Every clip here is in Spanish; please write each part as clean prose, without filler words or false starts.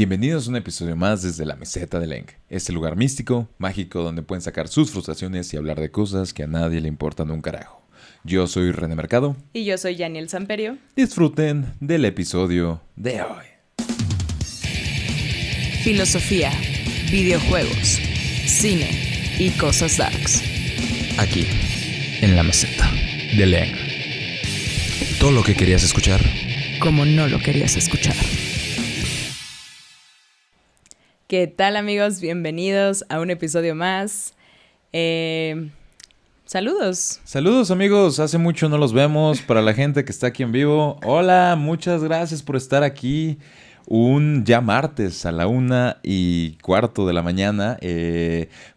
Bienvenidos a un episodio más desde la Meseta de Leng, este lugar místico, mágico, donde pueden sacar sus frustraciones y hablar de cosas que a nadie le importan un carajo. Yo soy René Mercado. Y yo soy Yaniel Samperio. Disfruten del episodio de hoy. Filosofía, videojuegos, cine y cosas darks. Aquí, en la Meseta de Leng. Todo lo que querías escuchar, como no lo querías escuchar. ¿Qué tal, amigos? Bienvenidos a un episodio más. Saludos. Saludos, amigos. Hace mucho no los vemos. Para la gente que está aquí en vivo, hola, muchas gracias por estar aquí. Un ya martes a la 1:15 de la mañana.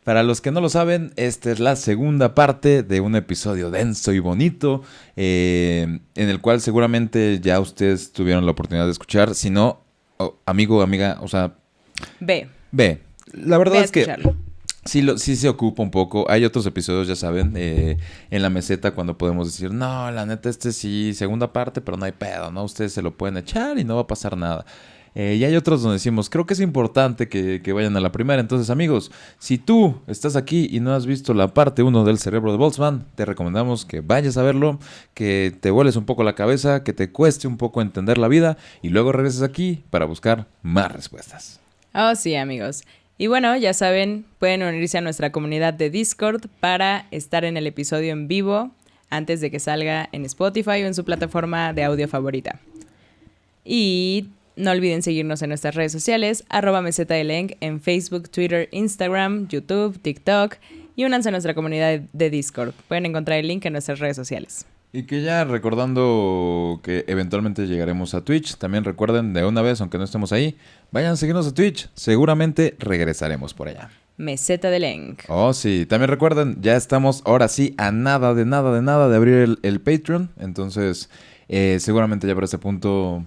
Para los que no lo saben, esta es la segunda parte de un episodio denso y bonito, en el cual seguramente ya ustedes tuvieron la oportunidad de escuchar. Si no, amigo, amiga, o sea, ve. La verdad es que sí se ocupa un poco. Hay otros episodios, ya saben, en la meseta cuando podemos decir, no, la neta, sí, segunda parte, pero no hay pedo, ¿no? Ustedes se lo pueden echar y no va a pasar nada. Y hay otros donde decimos, creo que es importante que vayan a la primera. Entonces, amigos, si tú estás aquí y no has visto la parte 1 del cerebro de Boltzmann, te recomendamos que vayas a verlo, que te vueles un poco la cabeza, que te cueste un poco entender la vida y luego regreses aquí para buscar más respuestas. Oh, sí, amigos. Y bueno, ya saben, pueden unirse a nuestra comunidad de Discord para estar en el episodio en vivo antes de que salga en Spotify o en su plataforma de audio favorita. Y no olviden seguirnos en nuestras redes sociales, @mesetadeleng en Facebook, Twitter, Instagram, YouTube, TikTok, y únanse a nuestra comunidad de Discord. Pueden encontrar el link en nuestras redes sociales. Y que ya recordando que eventualmente llegaremos a Twitch, también recuerden de una vez, aunque no estemos ahí, vayan a seguirnos a Twitch. Seguramente regresaremos por allá. Meseta de Leng. Oh, sí. También recuerden, ya estamos ahora sí a nada de abrir el Patreon. Entonces, seguramente ya para este punto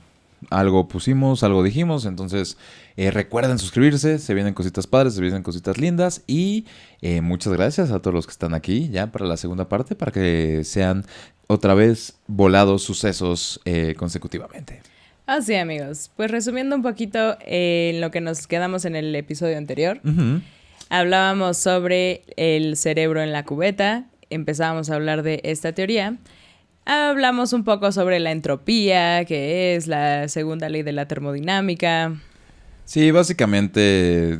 algo pusimos, algo dijimos. Entonces, recuerden suscribirse. Se vienen cositas padres, se vienen cositas lindas. Y muchas gracias a todos los que están aquí ya para la segunda parte, para que sean otra vez volados sucesos consecutivamente. Así, amigos. Pues resumiendo un poquito en lo que nos quedamos en el episodio anterior. Uh-huh. Hablábamos sobre el cerebro en la cubeta. Empezábamos a hablar de esta teoría. Hablamos un poco sobre la entropía, que es la segunda ley de la termodinámica. Sí, básicamente,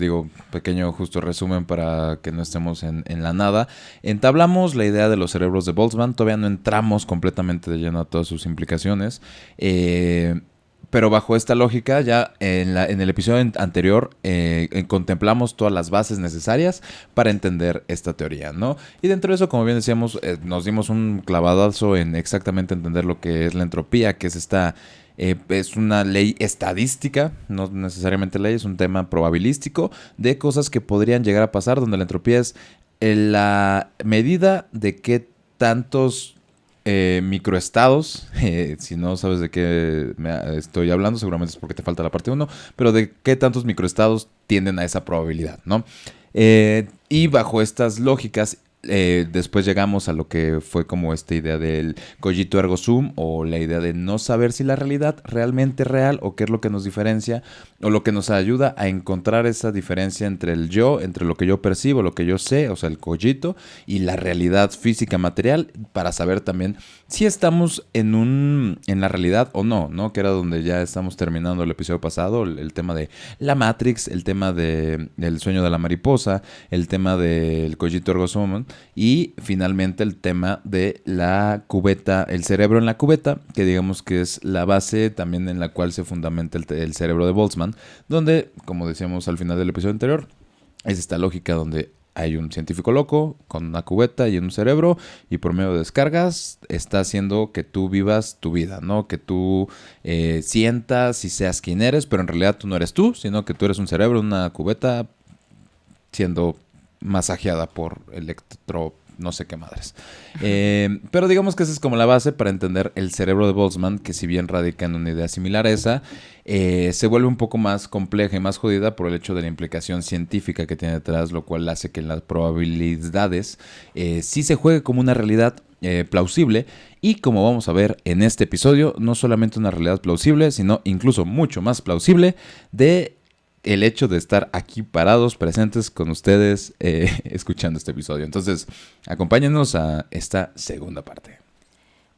pequeño justo resumen para que no estemos en la nada. Entablamos la idea de los cerebros de Boltzmann, todavía no entramos completamente de lleno a todas sus implicaciones, pero bajo esta lógica ya en el episodio anterior contemplamos todas las bases necesarias para entender esta teoría, ¿no? Y dentro de eso, como bien decíamos, nos dimos un clavadazo en exactamente entender lo que es la entropía, que es es una ley estadística, no necesariamente ley, es un tema probabilístico de cosas que podrían llegar a pasar, donde la entropía es la medida de qué tantos microestados, si no sabes de qué estoy hablando, seguramente es porque te falta la parte 1, pero de qué tantos microestados tienden a esa probabilidad, ¿no? Y bajo estas lógicas, después llegamos a lo que fue como esta idea del cogito ergo sum, o la idea de no saber si la realidad realmente es real o qué es lo que nos diferencia o lo que nos ayuda a encontrar esa diferencia entre el yo, entre lo que yo percibo, lo que yo sé, o sea, el cogito, y la realidad física material, para saber también si estamos en la realidad o no, ¿no? Que era donde ya estamos terminando el episodio pasado, el tema de la Matrix, el tema del sueño de la mariposa, el tema del cogito ergo sum, y finalmente el tema de la cubeta, el cerebro en la cubeta, que digamos que es la base también en la cual se fundamenta el cerebro de Boltzmann, donde, como decíamos al final del episodio anterior, es esta lógica donde hay un científico loco con una cubeta y un cerebro, y por medio de descargas está haciendo que tú vivas tu vida, ¿no? Que tú sientas y seas quien eres, pero en realidad tú no eres tú, sino que tú eres un cerebro en una cubeta siendo masajeada por no sé qué madres. Pero digamos que esa es como la base para entender el cerebro de Boltzmann, que si bien radica en una idea similar a esa, se vuelve un poco más compleja y más jodida por el hecho de la implicación científica que tiene detrás, lo cual hace que en las probabilidades sí se juegue como una realidad plausible, y como vamos a ver en este episodio, no solamente una realidad plausible, sino incluso mucho más plausible de el hecho de estar aquí parados, presentes con ustedes, escuchando este episodio. Entonces, acompáñenos a esta segunda parte.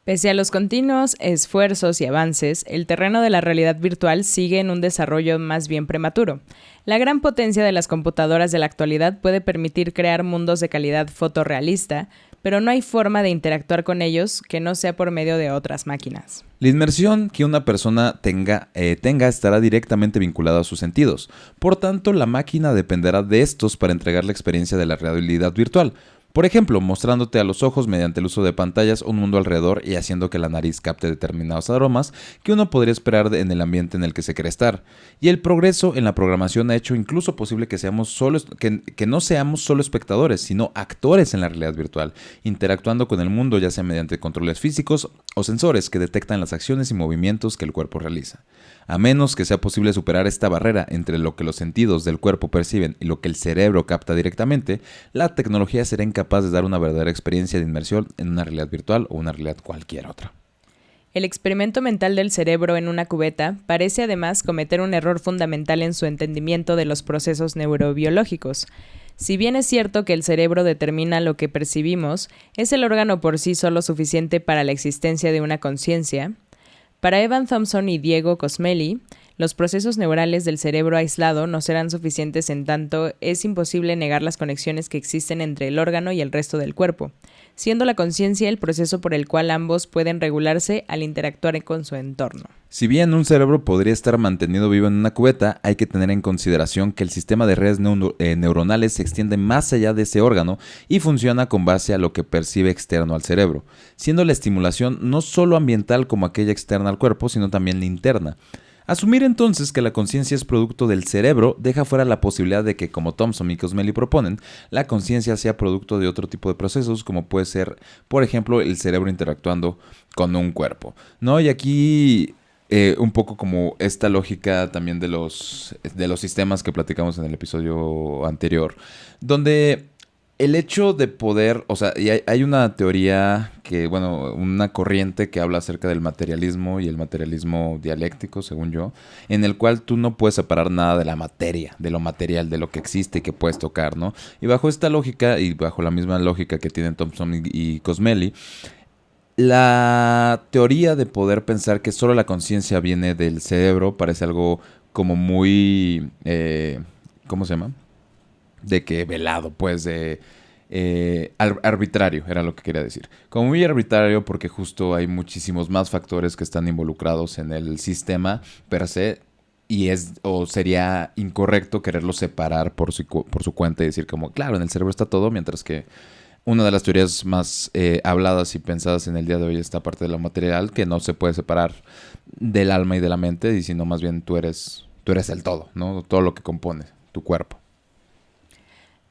Pese a los continuos esfuerzos y avances, el terreno de la realidad virtual sigue en un desarrollo más bien prematuro. La gran potencia de las computadoras de la actualidad puede permitir crear mundos de calidad fotorrealista, pero no hay forma de interactuar con ellos que no sea por medio de otras máquinas. La inmersión que una persona tenga estará directamente vinculada a sus sentidos. Por tanto, la máquina dependerá de estos para entregar la experiencia de la realidad virtual. Por ejemplo, mostrándote a los ojos mediante el uso de pantallas un mundo alrededor y haciendo que la nariz capte determinados aromas que uno podría esperar en el ambiente en el que se quiere estar. Y el progreso en la programación ha hecho incluso posible que no seamos solo espectadores, sino actores en la realidad virtual, interactuando con el mundo ya sea mediante controles físicos o sensores que detectan las acciones y movimientos que el cuerpo realiza. A menos que sea posible superar esta barrera entre lo que los sentidos del cuerpo perciben y lo que el cerebro capta directamente, la tecnología será incapaz de dar una verdadera experiencia de inmersión en una realidad virtual o una realidad cualquier otra. El experimento mental del cerebro en una cubeta parece además cometer un error fundamental en su entendimiento de los procesos neurobiológicos. Si bien es cierto que el cerebro determina lo que percibimos, ¿es el órgano por sí solo suficiente para la existencia de una conciencia? Para Evan Thompson y Diego Cosmelli, los procesos neurales del cerebro aislado no serán suficientes en tanto es imposible negar las conexiones que existen entre el órgano y el resto del cuerpo, siendo la conciencia el proceso por el cual ambos pueden regularse al interactuar con su entorno. Si bien un cerebro podría estar mantenido vivo en una cubeta, hay que tener en consideración que el sistema de redes neuronales se extiende más allá de ese órgano y funciona con base a lo que percibe externo al cerebro, siendo la estimulación no solo ambiental como aquella externa al cuerpo, sino también la interna. Asumir entonces que la conciencia es producto del cerebro deja fuera la posibilidad de que, como Thompson y Cosmelli proponen, la conciencia sea producto de otro tipo de procesos, como puede ser, por ejemplo, el cerebro interactuando con un cuerpo, ¿no? Y aquí un poco como esta lógica también de los sistemas que platicamos en el episodio anterior, donde el hecho de poder, o sea, y hay una teoría que, bueno, una corriente que habla acerca del materialismo y el materialismo dialéctico, según yo, en el cual tú no puedes separar nada de la materia, de lo material, de lo que existe y que puedes tocar, ¿no? Y bajo esta lógica, y bajo la misma lógica que tienen Thompson y Cosmelli, la teoría de poder pensar que solo la conciencia viene del cerebro parece algo como muy, ¿cómo se llama? De que velado, pues, de arbitrario, era lo que quería decir. Como muy arbitrario porque justo hay muchísimos más factores que están involucrados en el sistema per se y sería incorrecto quererlo separar por su cuenta y decir como, claro, en el cerebro está todo, mientras que una de las teorías más habladas y pensadas en el día de hoy es esta parte de lo material, que no se puede separar del alma y de la mente, y sino más bien tú eres el todo, ¿no? Todo lo que compone tu cuerpo.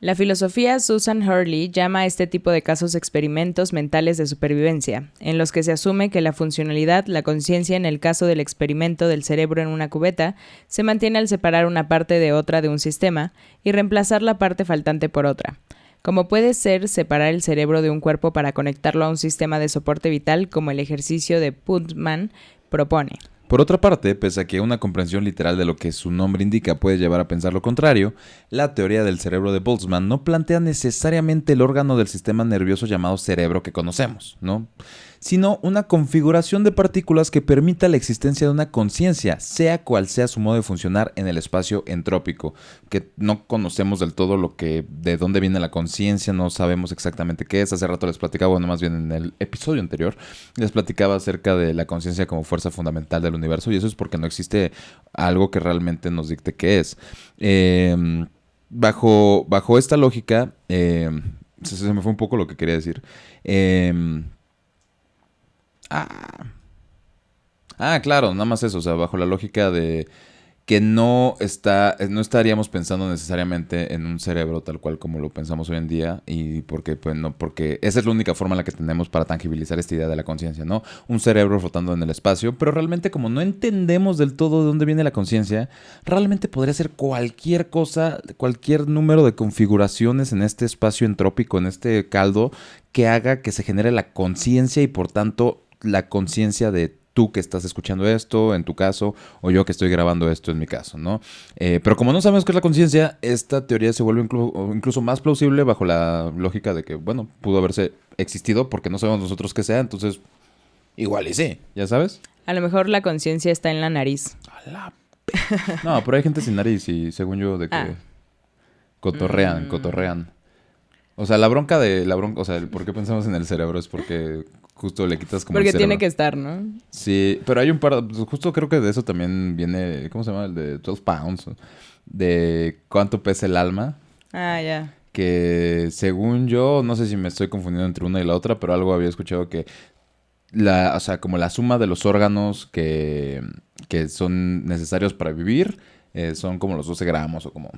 La filosofía Susan Hurley llama a este tipo de casos experimentos mentales de supervivencia, en los que se asume que la funcionalidad, la conciencia en el caso del experimento del cerebro en una cubeta, se mantiene al separar una parte de otra de un sistema y reemplazar la parte faltante por otra. Como puede ser separar el cerebro de un cuerpo para conectarlo a un sistema de soporte vital como el ejercicio de Putman propone. Por otra parte, pese a que una comprensión literal de lo que su nombre indica puede llevar a pensar lo contrario, la teoría del cerebro de Boltzmann no plantea necesariamente el órgano del sistema nervioso llamado cerebro que conocemos, ¿no? Sino una configuración de partículas que permita la existencia de una conciencia, sea cual sea su modo de funcionar en el espacio entrópico, que no conocemos del todo de dónde viene la conciencia, no sabemos exactamente qué es. Hace rato les platicaba, bueno, más bien en el episodio anterior, les platicaba acerca de la conciencia como fuerza fundamental del universo, y eso es porque no existe algo que realmente nos dicte qué es. Bajo esta lógica, se me fue un poco lo que quería decir. Claro, nada más eso, o sea, bajo la lógica de que no estaríamos pensando necesariamente en un cerebro tal cual como lo pensamos hoy en día, y porque esa es la única forma en la que tenemos para tangibilizar esta idea de la conciencia, ¿no? Un cerebro flotando en el espacio, pero realmente como no entendemos del todo de dónde viene la conciencia, realmente podría ser cualquier cosa, cualquier número de configuraciones en este espacio entrópico, en este caldo, que haga que se genere la conciencia y por tanto la conciencia de tú que estás escuchando esto en tu caso o yo que estoy grabando esto en mi caso, ¿no? Pero como no sabemos qué es la conciencia, esta teoría se vuelve incluso más plausible bajo la lógica de que, bueno, pudo haberse existido porque no sabemos nosotros qué sea, entonces igual y sí, ¿ya sabes? A lo mejor la conciencia está en la nariz. A la No, pero hay gente sin nariz y según yo de que cotorrean. O sea, o sea, el por qué pensamos en el cerebro es porque justo le quitas como Porque el cerebro. tiene que estar, ¿no? Sí, pero hay un par, pues, justo creo que de eso también viene, ¿cómo se llama? El de 12 pounds, de cuánto pesa el alma. Ah, ya. Que según yo, no sé si me estoy confundiendo entre una y la otra, pero algo había escuchado que o sea, como la suma de los órganos que son necesarios para vivir son como los 12 gramos o como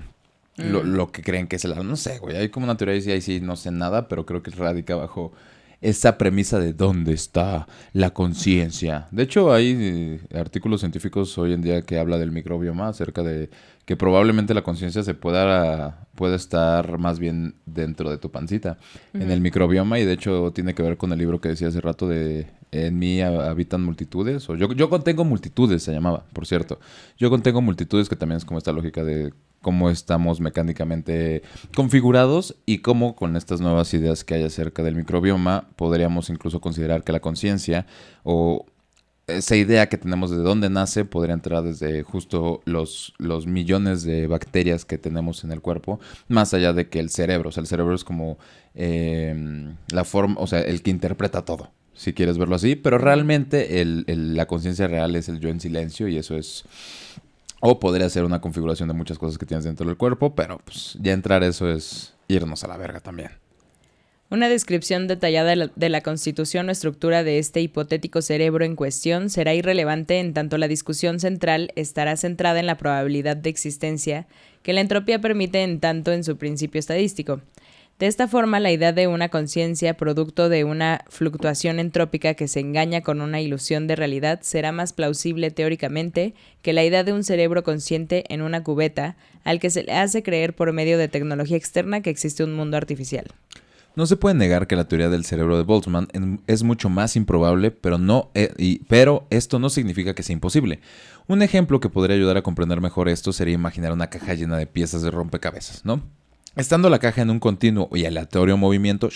lo que creen que es el alma. No sé, güey. Hay como una teoría y ahí sí no sé nada, pero creo que radica bajo esa premisa de dónde está la conciencia. De hecho, hay artículos científicos hoy en día que habla del microbioma acerca de que probablemente la conciencia puede estar más bien dentro de tu pancita, en el microbioma, y de hecho tiene que ver con el libro que decía hace rato de En mí habitan multitudes, o yo contengo multitudes, se llamaba, por cierto. Yo contengo multitudes, que también es como esta lógica de cómo estamos mecánicamente configurados y cómo con estas nuevas ideas que hay acerca del microbioma podríamos incluso considerar que la conciencia o esa idea que tenemos de dónde nace podría entrar desde justo los millones de bacterias que tenemos en el cuerpo, más allá de que el cerebro. O sea, el cerebro es como la forma, o sea, el que interpreta todo, si quieres verlo así. Pero realmente la conciencia real es el yo en silencio, y eso es... O podría ser una configuración de muchas cosas que tienes dentro del cuerpo, pero pues ya entrar eso es irnos a la verga también. Una descripción detallada de la constitución o estructura de este hipotético cerebro en cuestión será irrelevante en tanto la discusión central estará centrada en la probabilidad de existencia que la entropía permite en tanto en su principio estadístico. De esta forma, la idea de una conciencia producto de una fluctuación entrópica que se engaña con una ilusión de realidad será más plausible teóricamente que la idea de un cerebro consciente en una cubeta al que se le hace creer por medio de tecnología externa que existe un mundo artificial. No se puede negar que la teoría del cerebro de Boltzmann es mucho más improbable, pero esto no significa que sea imposible. Un ejemplo que podría ayudar a comprender mejor esto sería imaginar una caja llena de piezas de rompecabezas, ¿no? Estando la caja en un continuo y aleatorio movimiento,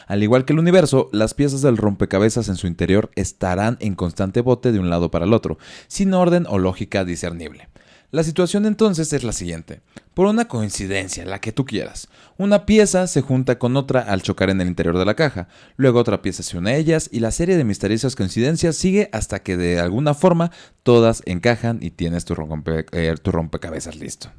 al igual que el universo, las piezas del rompecabezas en su interior estarán en constante bote de un lado para el otro, sin orden o lógica discernible. La situación entonces es la siguiente. Por una coincidencia, la que tú quieras, una pieza se junta con otra al chocar en el interior de la caja, luego otra pieza se une a ellas y la serie de misteriosas coincidencias sigue hasta que de alguna forma todas encajan y tienes tu rompecabezas listo.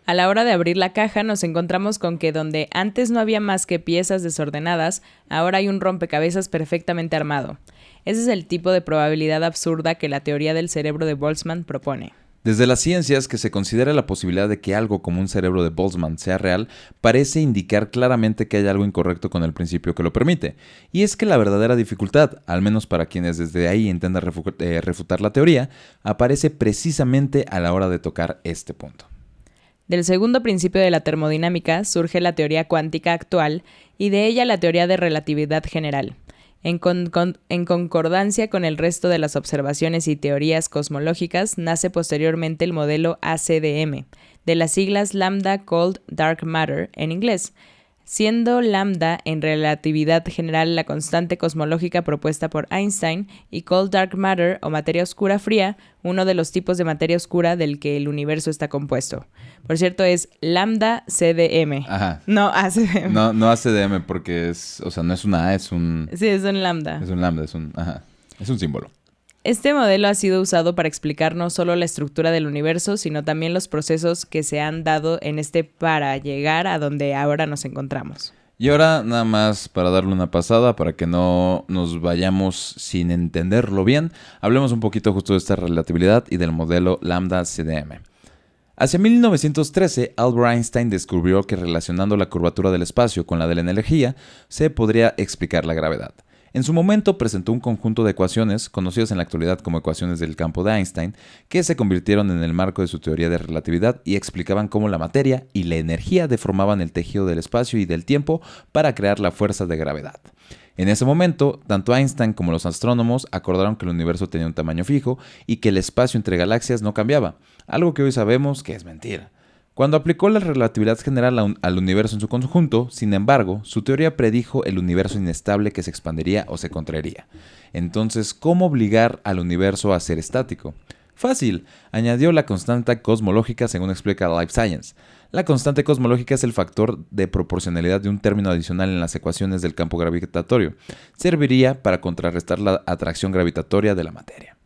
A la hora de abrir la caja nos encontramos con que donde antes no había más que piezas desordenadas, ahora hay un rompecabezas perfectamente armado. Ese es el tipo de probabilidad absurda que la teoría del cerebro de Boltzmann propone. Desde las ciencias, que se considera la posibilidad de que algo como un cerebro de Boltzmann sea real, parece indicar claramente que hay algo incorrecto con el principio que lo permite. Y es que la verdadera dificultad, al menos para quienes desde ahí intentan refutar la teoría, aparece precisamente a la hora de tocar este punto. Del segundo principio de la termodinámica surge la teoría cuántica actual y de ella la teoría de relatividad general. En concordancia con el resto de las observaciones y teorías cosmológicas, nace posteriormente el modelo ACDM, de las siglas Lambda Cold Dark Matter en inglés, siendo lambda en relatividad general la constante cosmológica propuesta por Einstein y Cold Dark Matter o materia oscura fría, uno de los tipos de materia oscura del que el universo está compuesto. Por cierto, es lambda CDM. Ajá. No ACDM. No ACDM porque no es una A, es un... Sí, es un lambda. Es un lambda, es un símbolo. Este modelo ha sido usado para explicar no solo la estructura del universo, sino también los procesos que se han dado en este para llegar a donde ahora nos encontramos. Y ahora, nada más para darle una pasada, para que no nos vayamos sin entenderlo bien, hablemos un poquito justo de esta relatividad y del modelo lambda CDM. Hacia 1913, Albert Einstein descubrió que relacionando la curvatura del espacio con la de la energía, se podría explicar la gravedad. En su momento presentó un conjunto de ecuaciones, conocidas en la actualidad como ecuaciones del campo de Einstein, que se convirtieron en el marco de su teoría de relatividad y explicaban cómo la materia y la energía deformaban el tejido del espacio y del tiempo para crear la fuerza de gravedad. En ese momento, tanto Einstein como los astrónomos acordaron que el universo tenía un tamaño fijo y que el espacio entre galaxias no cambiaba, algo que hoy sabemos que es mentira. Cuando aplicó la relatividad general al universo en su conjunto, sin embargo, su teoría predijo el universo inestable que se expandiría o se contraería. Entonces, ¿cómo obligar al universo a ser estático? Fácil, añadió la constante cosmológica según explica Life Science. La constante cosmológica es el factor de proporcionalidad de un término adicional en las ecuaciones del campo gravitatorio. Serviría para contrarrestar la atracción gravitatoria de la materia.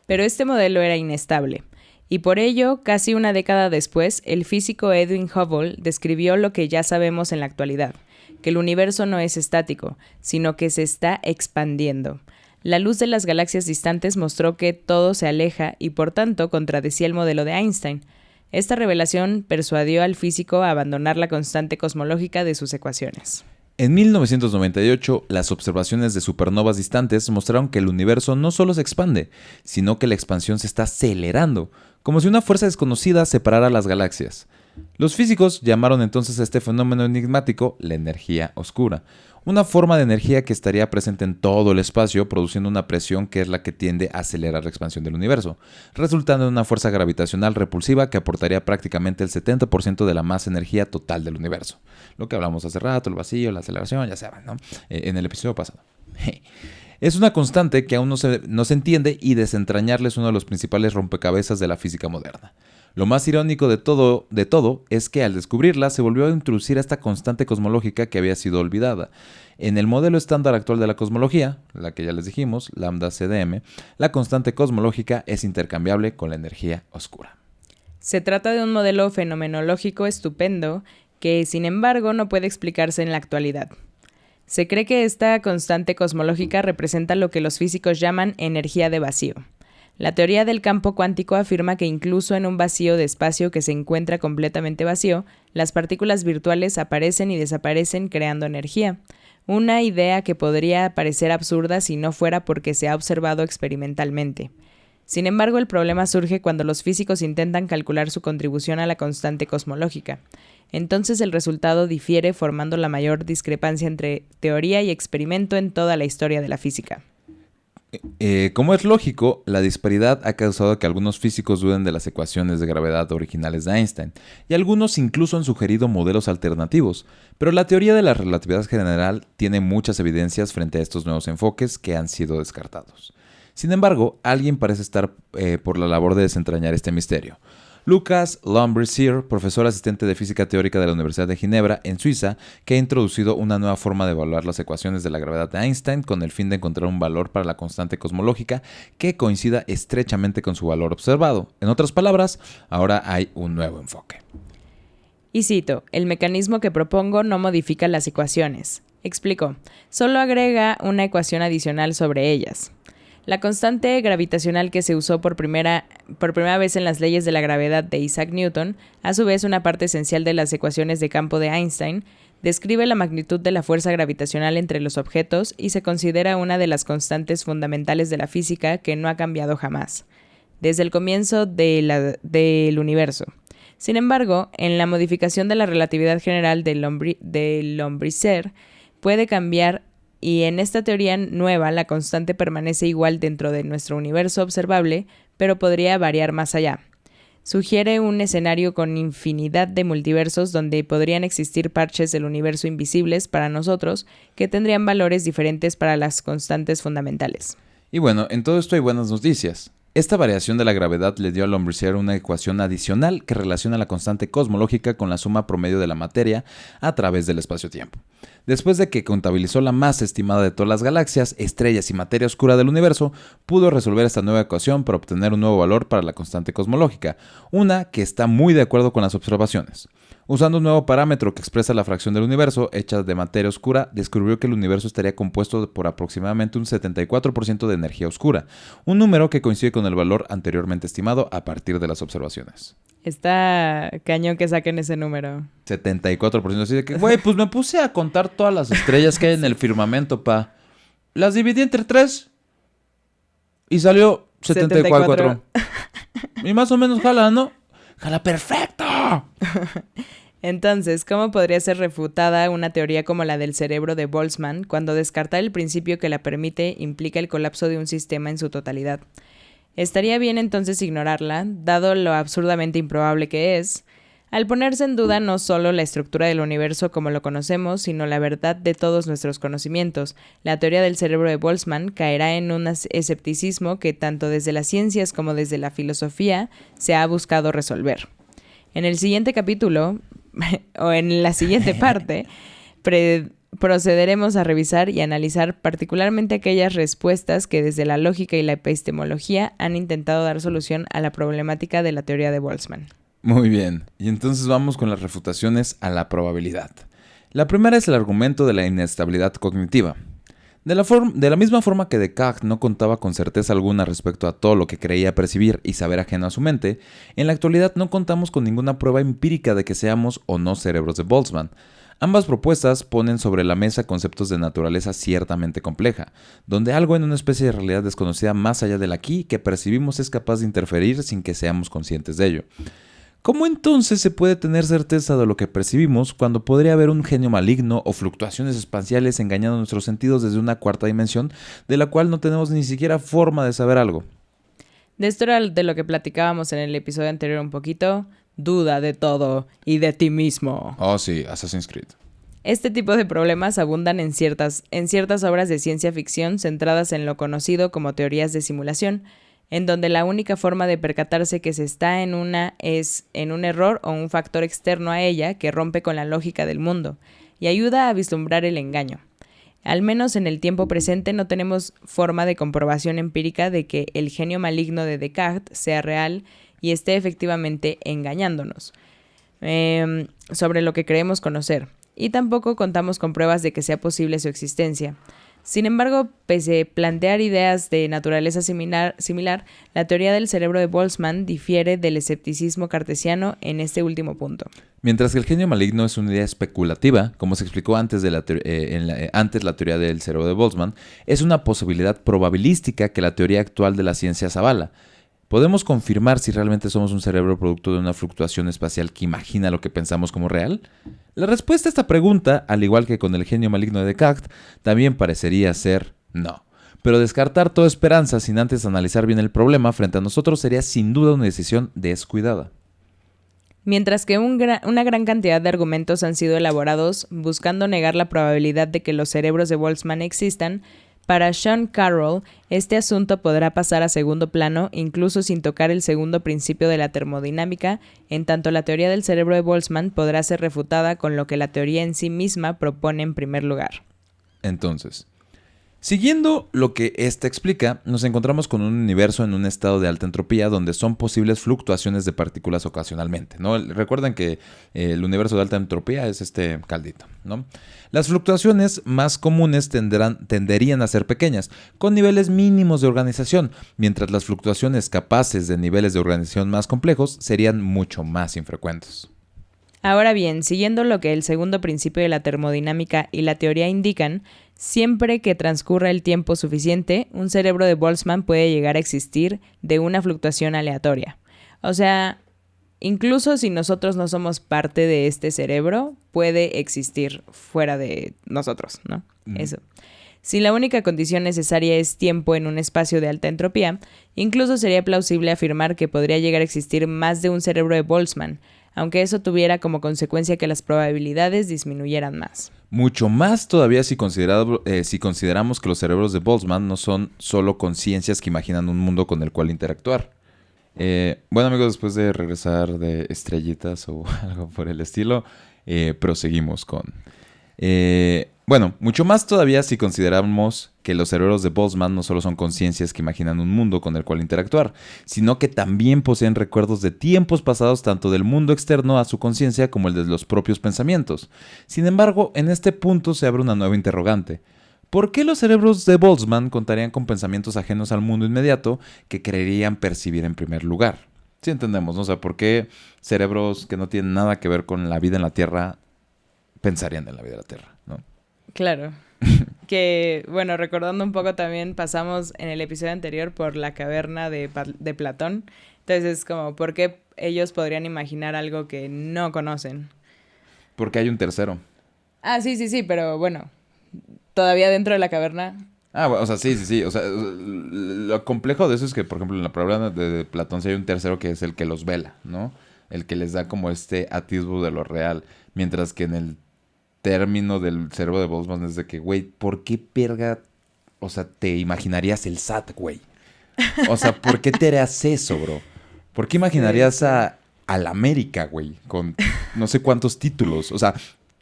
Pero este modelo era inestable. Y por ello, casi una década después, el físico Edwin Hubble describió lo que ya sabemos en la actualidad, que el universo no es estático, sino que se está expandiendo. La luz de las galaxias distantes mostró que todo se aleja y por tanto contradecía el modelo de Einstein. Esta revelación persuadió al físico a abandonar la constante cosmológica de sus ecuaciones. En 1998, las observaciones de supernovas distantes mostraron que el universo no solo se expande, sino que la expansión se está acelerando, como si una fuerza desconocida separara las galaxias. Los físicos llamaron entonces a este fenómeno enigmático la energía oscura, una forma de energía que estaría presente en todo el espacio, produciendo una presión que es la que tiende a acelerar la expansión del universo, resultando en una fuerza gravitacional repulsiva que aportaría prácticamente el 70% de la masa energía total del universo. Lo que hablamos hace rato, el vacío, la aceleración, ya saben, ¿no? En el episodio pasado. Es una constante que aún no se entiende y desentrañarla es uno de los principales rompecabezas de la física moderna. Lo más irónico de todo es que al descubrirla se volvió a introducir a esta constante cosmológica que había sido olvidada. En el modelo estándar actual de la cosmología, la que ya les dijimos, lambda CDM, la constante cosmológica es intercambiable con la energía oscura. Se trata de un modelo fenomenológico estupendo que, sin embargo, no puede explicarse en la actualidad. Se cree que esta constante cosmológica representa lo que los físicos llaman energía de vacío. La teoría del campo cuántico afirma que incluso en un vacío de espacio que se encuentra completamente vacío, las partículas virtuales aparecen y desaparecen creando energía. Una idea que podría parecer absurda si no fuera porque se ha observado experimentalmente. Sin embargo, el problema surge cuando los físicos intentan calcular su contribución a la constante cosmológica. Entonces el resultado difiere, formando la mayor discrepancia entre teoría y experimento en toda la historia de la física. Como es lógico, la disparidad ha causado que algunos físicos duden de las ecuaciones de gravedad originales de Einstein, y algunos incluso han sugerido modelos alternativos, pero la teoría de la relatividad general tiene muchas evidencias frente a estos nuevos enfoques que han sido descartados. Sin embargo, alguien parece estar por la labor de desentrañar este misterio. Lucas Lombrizier, profesor asistente de física teórica de la Universidad de Ginebra, en Suiza, que ha introducido una nueva forma de evaluar las ecuaciones de la gravedad de Einstein con el fin de encontrar un valor para la constante cosmológica que coincida estrechamente con su valor observado. En otras palabras, ahora hay un nuevo enfoque. Y cito, el mecanismo que propongo no modifica las ecuaciones. Explico, solo agrega una ecuación adicional sobre ellas. La constante gravitacional que se usó por primera vez en las leyes de la gravedad de Isaac Newton, a su vez una parte esencial de las ecuaciones de campo de Einstein, describe la magnitud de la fuerza gravitacional entre los objetos y se considera una de las constantes fundamentales de la física que no ha cambiado jamás, desde el comienzo del universo. Sin embargo, en la modificación de la relatividad general de Lombrizier puede cambiar. Y en esta teoría nueva, la constante permanece igual dentro de nuestro universo observable, pero podría variar más allá. Sugiere un escenario con infinidad de multiversos donde podrían existir parches del universo invisibles para nosotros que tendrían valores diferentes para las constantes fundamentales. Y bueno, en todo esto hay buenas noticias. Esta variación de la gravedad le dio a Lombrizier una ecuación adicional que relaciona la constante cosmológica con la suma promedio de la materia a través del espacio-tiempo. Después de que contabilizó la masa estimada de todas las galaxias, estrellas y materia oscura del universo, pudo resolver esta nueva ecuación para obtener un nuevo valor para la constante cosmológica, una que está muy de acuerdo con las observaciones. Usando un nuevo parámetro que expresa la fracción del universo hecha de materia oscura, descubrió que el universo estaría compuesto por aproximadamente un 74% de energía oscura, un número que coincide con el valor anteriormente estimado a partir de las observaciones. Está cañón que saquen ese número. 74%. Así de que, güey, pues me puse a contar todas las estrellas que hay en el firmamento, pa. Las dividí entre 3 y salió 74. Y más o menos jala, ¿no? ¡Jala perfecto! Entonces, ¿cómo podría ser refutada una teoría como la del cerebro de Boltzmann cuando descartar el principio que la permite implica el colapso de un sistema en su totalidad? Estaría bien entonces ignorarla, dado lo absurdamente improbable que es, al ponerse en duda no solo la estructura del universo como lo conocemos, sino la verdad de todos nuestros conocimientos. La teoría del cerebro de Boltzmann caerá en un escepticismo que tanto desde las ciencias como desde la filosofía se ha buscado resolver. En el siguiente capítulo, o en la siguiente parte, procederemos a revisar y analizar particularmente aquellas respuestas que desde la lógica y la epistemología han intentado dar solución a la problemática de la teoría de Boltzmann. Muy bien, y entonces vamos con las refutaciones a la probabilidad. La primera es el argumento de la inestabilidad cognitiva. De la misma forma que Descartes no contaba con certeza alguna respecto a todo lo que creía percibir y saber ajeno a su mente, en la actualidad no contamos con ninguna prueba empírica de que seamos o no cerebros de Boltzmann. Ambas propuestas ponen sobre la mesa conceptos de naturaleza ciertamente compleja, donde algo en una especie de realidad desconocida más allá del aquí que percibimos es capaz de interferir sin que seamos conscientes de ello. ¿Cómo entonces se puede tener certeza de lo que percibimos cuando podría haber un genio maligno o fluctuaciones espaciales engañando nuestros sentidos desde una cuarta dimensión de la cual no tenemos ni siquiera forma de saber algo? De esto era de lo que platicábamos en el episodio anterior un poquito. Duda de todo y de ti mismo. Oh sí, Assassin's Creed. Este tipo de problemas abundan en ciertas obras de ciencia ficción centradas en lo conocido como teorías de simulación, en donde la única forma de percatarse que se está en una es en un error o un factor externo a ella que rompe con la lógica del mundo y ayuda a vislumbrar el engaño. Al menos en el tiempo presente no tenemos forma de comprobación empírica de que el genio maligno de Descartes sea real y esté efectivamente engañándonos sobre lo que creemos conocer, y tampoco contamos con pruebas de que sea posible su existencia. Sin embargo, pese a plantear ideas de naturaleza similar, la teoría del cerebro de Boltzmann difiere del escepticismo cartesiano en este último punto. Mientras que el genio maligno es una idea especulativa, como se explicó antes, antes la teoría del cerebro de Boltzmann, es una posibilidad probabilística que la teoría actual de las ciencias avala. ¿Podemos confirmar si realmente somos un cerebro producto de una fluctuación espacial que imagina lo que pensamos como real? La respuesta a esta pregunta, al igual que con el genio maligno de Descartes, también parecería ser no. Pero descartar toda esperanza sin antes analizar bien el problema frente a nosotros sería sin duda una decisión descuidada. Mientras que una gran cantidad de argumentos han sido elaborados buscando negar la probabilidad de que los cerebros de Boltzmann existan, para Sean Carroll, este asunto podrá pasar a segundo plano incluso sin tocar el segundo principio de la termodinámica, en tanto la teoría del cerebro de Boltzmann podrá ser refutada con lo que la teoría en sí misma propone en primer lugar. Entonces, siguiendo lo que ésta explica, nos encontramos con un universo en un estado de alta entropía donde son posibles fluctuaciones de partículas ocasionalmente, ¿no? Recuerden que el universo de alta entropía es este caldito, ¿no? Las fluctuaciones más comunes tenderían a ser pequeñas, con niveles mínimos de organización, mientras las fluctuaciones capaces de niveles de organización más complejos serían mucho más infrecuentes. Ahora bien, siguiendo lo que el segundo principio de la termodinámica y la teoría indican, siempre que transcurra el tiempo suficiente, un cerebro de Boltzmann puede llegar a existir de una fluctuación aleatoria. O sea, incluso si nosotros no somos parte de este cerebro, puede existir fuera de nosotros, ¿no? Eso. Si la única condición necesaria es tiempo en un espacio de alta entropía, incluso sería plausible afirmar que podría llegar a existir más de un cerebro de Boltzmann, aunque eso tuviera como consecuencia que las probabilidades disminuyeran más. Mucho más todavía si consideramos que los cerebros de Boltzmann no son solo conciencias que imaginan un mundo con el cual interactuar. Bueno amigos, después de regresar de estrellitas o algo por el estilo, proseguimos con... Bueno, mucho más todavía si consideramos que los cerebros de Boltzmann no solo son conciencias que imaginan un mundo con el cual interactuar, sino que también poseen recuerdos de tiempos pasados tanto del mundo externo a su conciencia como el de los propios pensamientos. Sin embargo, en este punto se abre una nueva interrogante. ¿Por qué los cerebros de Boltzmann contarían con pensamientos ajenos al mundo inmediato que creerían percibir en primer lugar? Sí entendemos, ¿no? O sea, ¿por qué cerebros que no tienen nada que ver con la vida en la Tierra pensarían en la vida en la Tierra, ¿no? Claro. Que, bueno, recordando un poco también, pasamos en el episodio anterior por la caverna de Platón. Entonces es como, ¿por qué ellos podrían imaginar algo que no conocen? Porque hay un tercero. Ah, sí, pero bueno, todavía dentro de la caverna. Ah, bueno, o sea, sí. O sea, lo complejo de eso es que, por ejemplo, en la palabra de Platón sí hay un tercero que es el que los vela, ¿no? El que les da como este atisbo de lo real. Mientras que en el término del cerebro de Boltzmann es de que, güey, ¿por qué verga? O sea, te imaginarías el SAT, güey. O sea, ¿por qué te harías eso, bro? ¿Por qué imaginarías Sí. al América, güey? Con no sé cuántos títulos. O sea,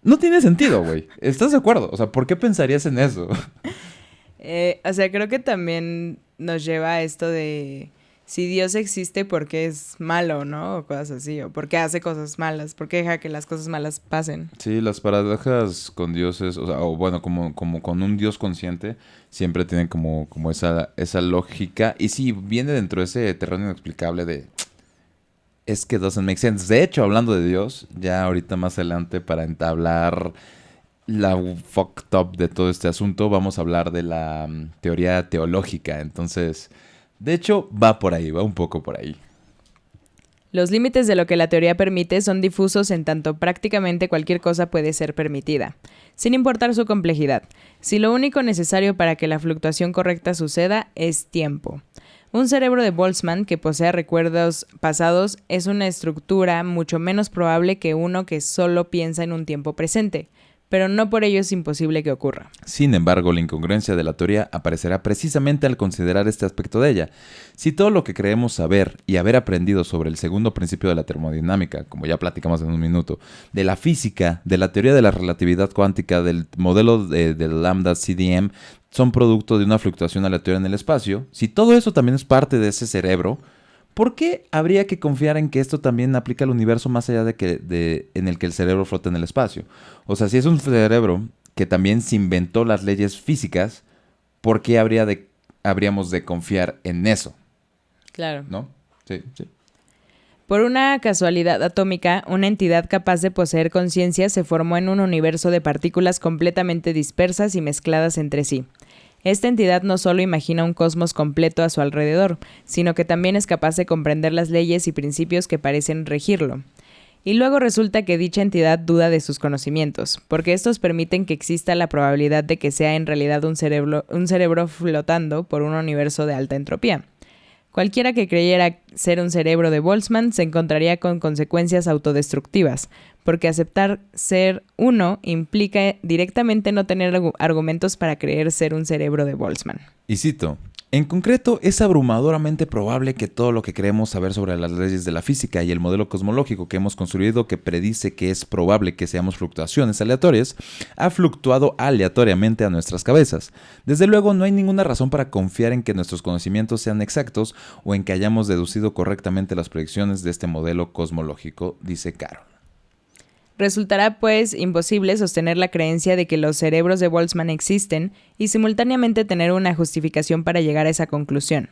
no tiene sentido, güey. ¿Estás de acuerdo? O sea, ¿por qué pensarías en eso? O sea, creo que también nos lleva a esto de si Dios existe, ¿por qué es malo, no? O cosas así, o por qué hace cosas malas, por qué deja que las cosas malas pasen. Sí, las paradojas con dioses, o sea, o bueno, como con un dios consciente, siempre tienen como esa lógica. Y sí, viene dentro de ese terreno inexplicable de... Es que doesn't make sense. De hecho, hablando de Dios, ya ahorita más adelante para entablar la fucked up de todo este asunto, vamos a hablar de la teoría teológica. Entonces, de hecho, va por ahí, va un poco por ahí. Los límites de lo que la teoría permite son difusos en tanto prácticamente cualquier cosa puede ser permitida, sin importar su complejidad, si lo único necesario para que la fluctuación correcta suceda es tiempo. Un cerebro de Boltzmann que posea recuerdos pasados es una estructura mucho menos probable que uno que solo piensa en un tiempo presente, pero no por ello es imposible que ocurra. Sin embargo, la incongruencia de la teoría aparecerá precisamente al considerar este aspecto de ella. Si todo lo que creemos saber y haber aprendido sobre el segundo principio de la termodinámica, como ya platicamos en un minuto, de la física, de la teoría de la relatividad cuántica, del modelo del lambda CDM, son producto de una fluctuación aleatoria en el espacio, si todo eso también es parte de ese cerebro, ¿por qué habría que confiar en que esto también aplica al universo más allá en el que el cerebro flota en el espacio? O sea, si es un cerebro que también se inventó las leyes físicas, ¿por qué habríamos de confiar en eso? Claro. ¿No? Sí. Por una casualidad atómica, una entidad capaz de poseer conciencia se formó en un universo de partículas completamente dispersas y mezcladas entre sí. Esta entidad no solo imagina un cosmos completo a su alrededor, sino que también es capaz de comprender las leyes y principios que parecen regirlo. Y luego resulta que dicha entidad duda de sus conocimientos, porque estos permiten que exista la probabilidad de que sea en realidad un cerebro flotando por un universo de alta entropía. Cualquiera que creyera ser un cerebro de Boltzmann se encontraría con consecuencias autodestructivas, porque aceptar ser uno implica directamente no tener argumentos para creer ser un cerebro de Boltzmann. Y cito, en concreto, es abrumadoramente probable que todo lo que creemos saber sobre las leyes de la física y el modelo cosmológico que hemos construido que predice que es probable que seamos fluctuaciones aleatorias, ha fluctuado aleatoriamente a nuestras cabezas. Desde luego, no hay ninguna razón para confiar en que nuestros conocimientos sean exactos o en que hayamos deducido correctamente las predicciones de este modelo cosmológico, dice Carroll. Resultará, pues, imposible sostener la creencia de que los cerebros de Boltzmann existen y simultáneamente tener una justificación para llegar a esa conclusión.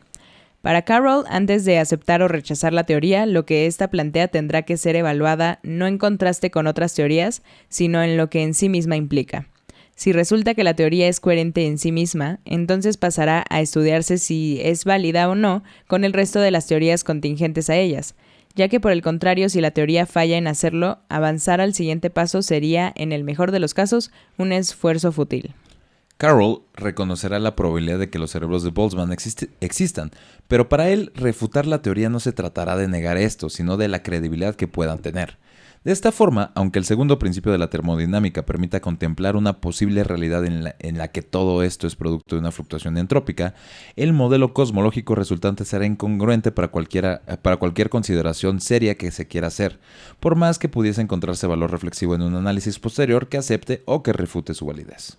Para Carroll, antes de aceptar o rechazar la teoría, lo que ésta plantea tendrá que ser evaluada no en contraste con otras teorías, sino en lo que en sí misma implica. Si resulta que la teoría es coherente en sí misma, entonces pasará a estudiarse si es válida o no con el resto de las teorías contingentes a ellas, ya que por el contrario, si la teoría falla en hacerlo, avanzar al siguiente paso sería, en el mejor de los casos, un esfuerzo fútil. Carroll reconocerá la probabilidad de que los cerebros de Boltzmann existan, pero para él refutar la teoría no se tratará de negar esto, sino de la credibilidad que puedan tener. De esta forma, aunque el segundo principio de la termodinámica permita contemplar una posible realidad en la que todo esto es producto de una fluctuación entrópica, el modelo cosmológico resultante será incongruente para cualquier consideración seria que se quiera hacer, por más que pudiese encontrarse valor reflexivo en un análisis posterior que acepte o que refute su validez.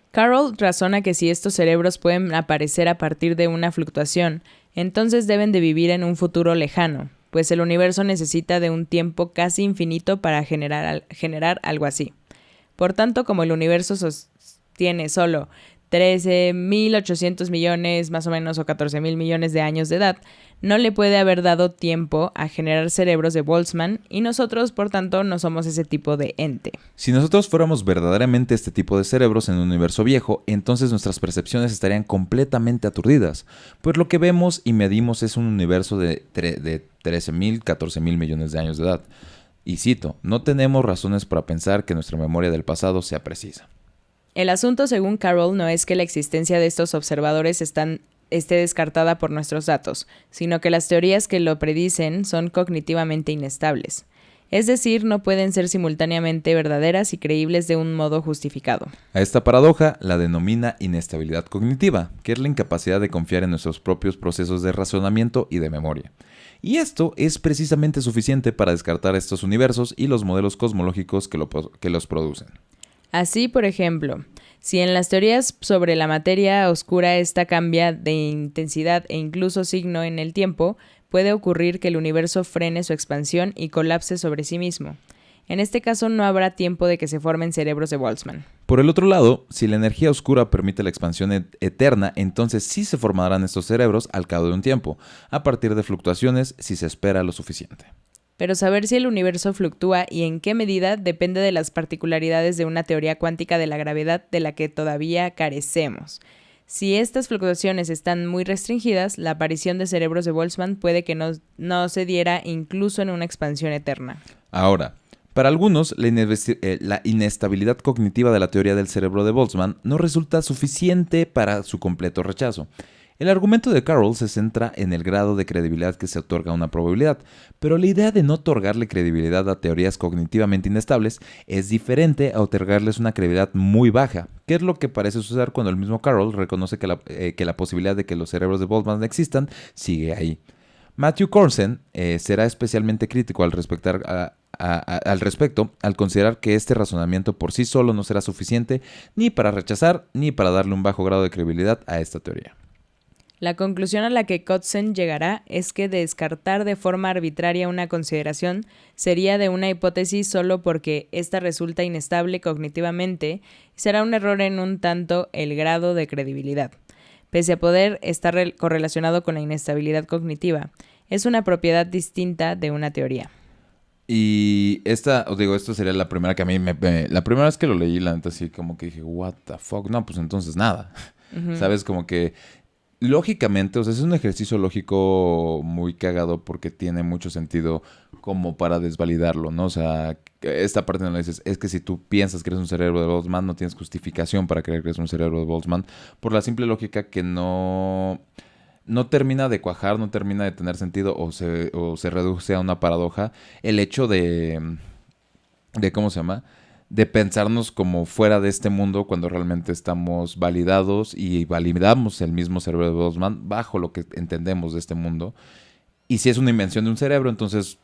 Carroll razona que si estos cerebros pueden aparecer a partir de una fluctuación, entonces deben de vivir en un futuro lejano, pues el universo necesita de un tiempo casi infinito para generar algo así. Por tanto, como el universo sostiene solo 13.800 millones, más o menos, o 14.000 millones de años de edad, no le puede haber dado tiempo a generar cerebros de Boltzmann y nosotros, por tanto, no somos ese tipo de ente. Si nosotros fuéramos verdaderamente este tipo de cerebros en un universo viejo, entonces nuestras percepciones estarían completamente aturdidas, pues lo que vemos y medimos es un universo de 13.000, 14.000 millones de años de edad. Y cito, no tenemos razones para pensar que nuestra memoria del pasado sea precisa. El asunto, según Carroll, no es que la existencia de estos observadores esté descartada por nuestros datos, sino que las teorías que lo predicen son cognitivamente inestables. Es decir, no pueden ser simultáneamente verdaderas y creíbles de un modo justificado. A esta paradoja la denomina inestabilidad cognitiva, que es la incapacidad de confiar en nuestros propios procesos de razonamiento y de memoria. Y esto es precisamente suficiente para descartar estos universos y los modelos cosmológicos que los producen. Así, por ejemplo, si en las teorías sobre la materia oscura esta cambia de intensidad e incluso signo en el tiempo, puede ocurrir que el universo frene su expansión y colapse sobre sí mismo. En este caso no habrá tiempo de que se formen cerebros de Boltzmann. Por el otro lado, si la energía oscura permite la expansión eterna, entonces sí se formarán estos cerebros al cabo de un tiempo, a partir de fluctuaciones si se espera lo suficiente. Pero saber si el universo fluctúa y en qué medida depende de las particularidades de una teoría cuántica de la gravedad de la que todavía carecemos. Si estas fluctuaciones están muy restringidas, la aparición de cerebros de Boltzmann puede que no se diera incluso en una expansión eterna. Ahora, para algunos, la inestabilidad cognitiva de la teoría del cerebro de Boltzmann no resulta suficiente para su completo rechazo. El argumento de Carroll se centra en el grado de credibilidad que se otorga a una probabilidad, pero la idea de no otorgarle credibilidad a teorías cognitivamente inestables es diferente a otorgarles una credibilidad muy baja, que es lo que parece suceder cuando el mismo Carroll reconoce que la posibilidad de que los cerebros de Boltzmann existan sigue ahí. Matthew Korsen será especialmente crítico al respecto, al considerar que este razonamiento por sí solo no será suficiente ni para rechazar ni para darle un bajo grado de credibilidad a esta teoría. La conclusión a la que Korsen llegará es que descartar de forma arbitraria una consideración sería de una hipótesis solo porque ésta resulta inestable cognitivamente y será un error en un tanto el grado de credibilidad. Pese a poder estar correlacionado con la inestabilidad cognitiva, es una propiedad distinta de una teoría. Y esto sería la primera que a mí la primera vez que lo leí, la neta, así como que dije, what the fuck, no, pues entonces nada. Uh-huh. ¿Sabes? Como que lógicamente, o sea, es un ejercicio lógico muy cagado porque tiene mucho sentido como para desvalidarlo, ¿no? O sea, esta parte donde dices, es que si tú piensas que eres un cerebro de Boltzmann, no tienes justificación para creer que eres un cerebro de Boltzmann, por la simple lógica que no termina de cuajar, no termina de tener sentido o se reduce a una paradoja el hecho de ¿cómo se llama? De pensarnos como fuera de este mundo cuando realmente estamos validados y validamos el mismo cerebro de Boltzmann bajo lo que entendemos de este mundo. Y si es una invención de un cerebro, entonces,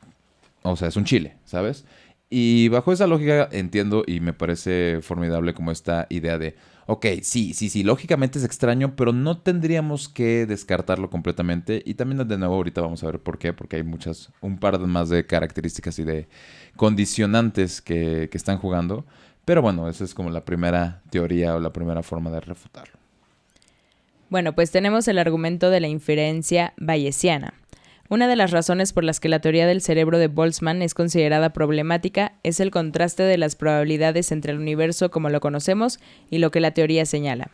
o sea, es un chile, ¿sabes? Y bajo esa lógica entiendo y me parece formidable como esta idea de, ok, sí, lógicamente es extraño, pero no tendríamos que descartarlo completamente. Y también de nuevo ahorita vamos a ver por qué, porque hay un par más de características y de condicionantes que están jugando. Pero bueno, esa es como la primera teoría o la primera forma de refutarlo. Bueno, pues tenemos el argumento de la inferencia bayesiana. Una de las razones por las que la teoría del cerebro de Boltzmann es considerada problemática es el contraste de las probabilidades entre el universo como lo conocemos y lo que la teoría señala.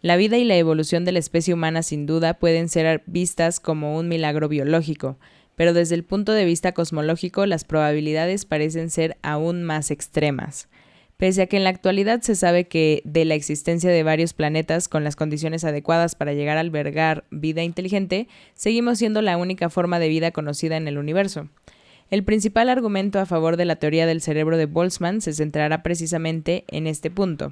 La vida y la evolución de la especie humana sin duda pueden ser vistas como un milagro biológico, pero desde el punto de vista cosmológico las probabilidades parecen ser aún más extremas. Pese a que en la actualidad se sabe que de la existencia de varios planetas con las condiciones adecuadas para llegar a albergar vida inteligente, seguimos siendo la única forma de vida conocida en el universo. El principal argumento a favor de la teoría del cerebro de Boltzmann se centrará precisamente en este punto.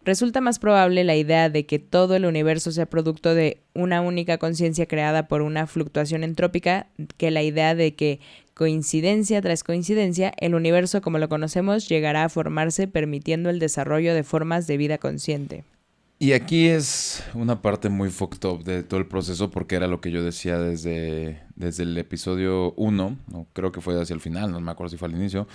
Resulta más probable la idea de que todo el universo sea producto de una única conciencia creada por una fluctuación entrópica que la idea de que, coincidencia tras coincidencia, el universo como lo conocemos llegará a formarse permitiendo el desarrollo de formas de vida consciente. Y aquí es una parte muy fucked up de todo el proceso porque era lo que yo decía desde el episodio 1, no, creo que fue hacia el final, no me acuerdo si fue al inicio,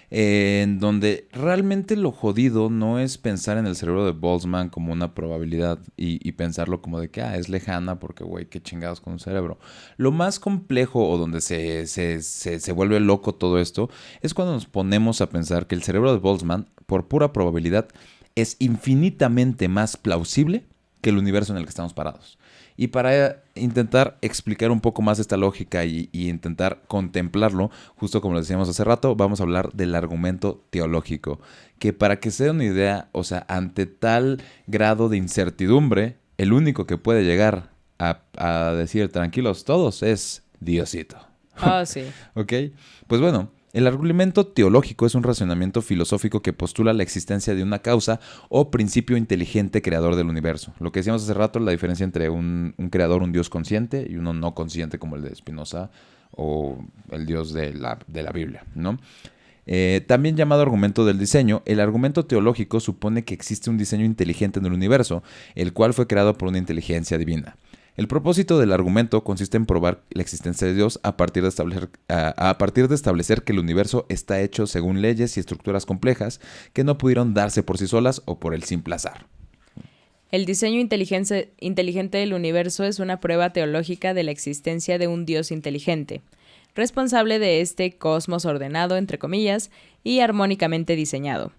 en donde realmente lo jodido no es pensar en el cerebro de Boltzmann como una probabilidad y pensarlo como de que es lejana porque, güey, qué chingados con un cerebro. Lo más complejo o donde se vuelve loco todo esto es cuando nos ponemos a pensar que el cerebro de Boltzmann, por pura probabilidad, es infinitamente más plausible que el universo en el que estamos parados. Y para intentar explicar un poco más esta lógica y intentar contemplarlo, justo como lo decíamos hace rato, vamos a hablar del argumento teológico. Que para que se den una idea, o sea, ante tal grado de incertidumbre, el único que puede llegar a decir tranquilos todos es Diosito. Oh, sí. ¿Ok? Pues bueno, el argumento teológico es un razonamiento filosófico que postula la existencia de una causa o principio inteligente creador del universo. Lo que decíamos hace rato, la diferencia entre un creador, un Dios consciente, y uno no consciente como el de Spinoza o el Dios de la Biblia, ¿no? También llamado argumento del diseño, el argumento teológico supone que existe un diseño inteligente en el universo, el cual fue creado por una inteligencia divina. El propósito del argumento consiste en probar la existencia de Dios a partir de establecer que el universo está hecho según leyes y estructuras complejas que no pudieron darse por sí solas o por el simple azar. El diseño inteligente del universo es una prueba teológica de la existencia de un Dios inteligente, responsable de este cosmos ordenado, entre comillas, y armónicamente diseñado.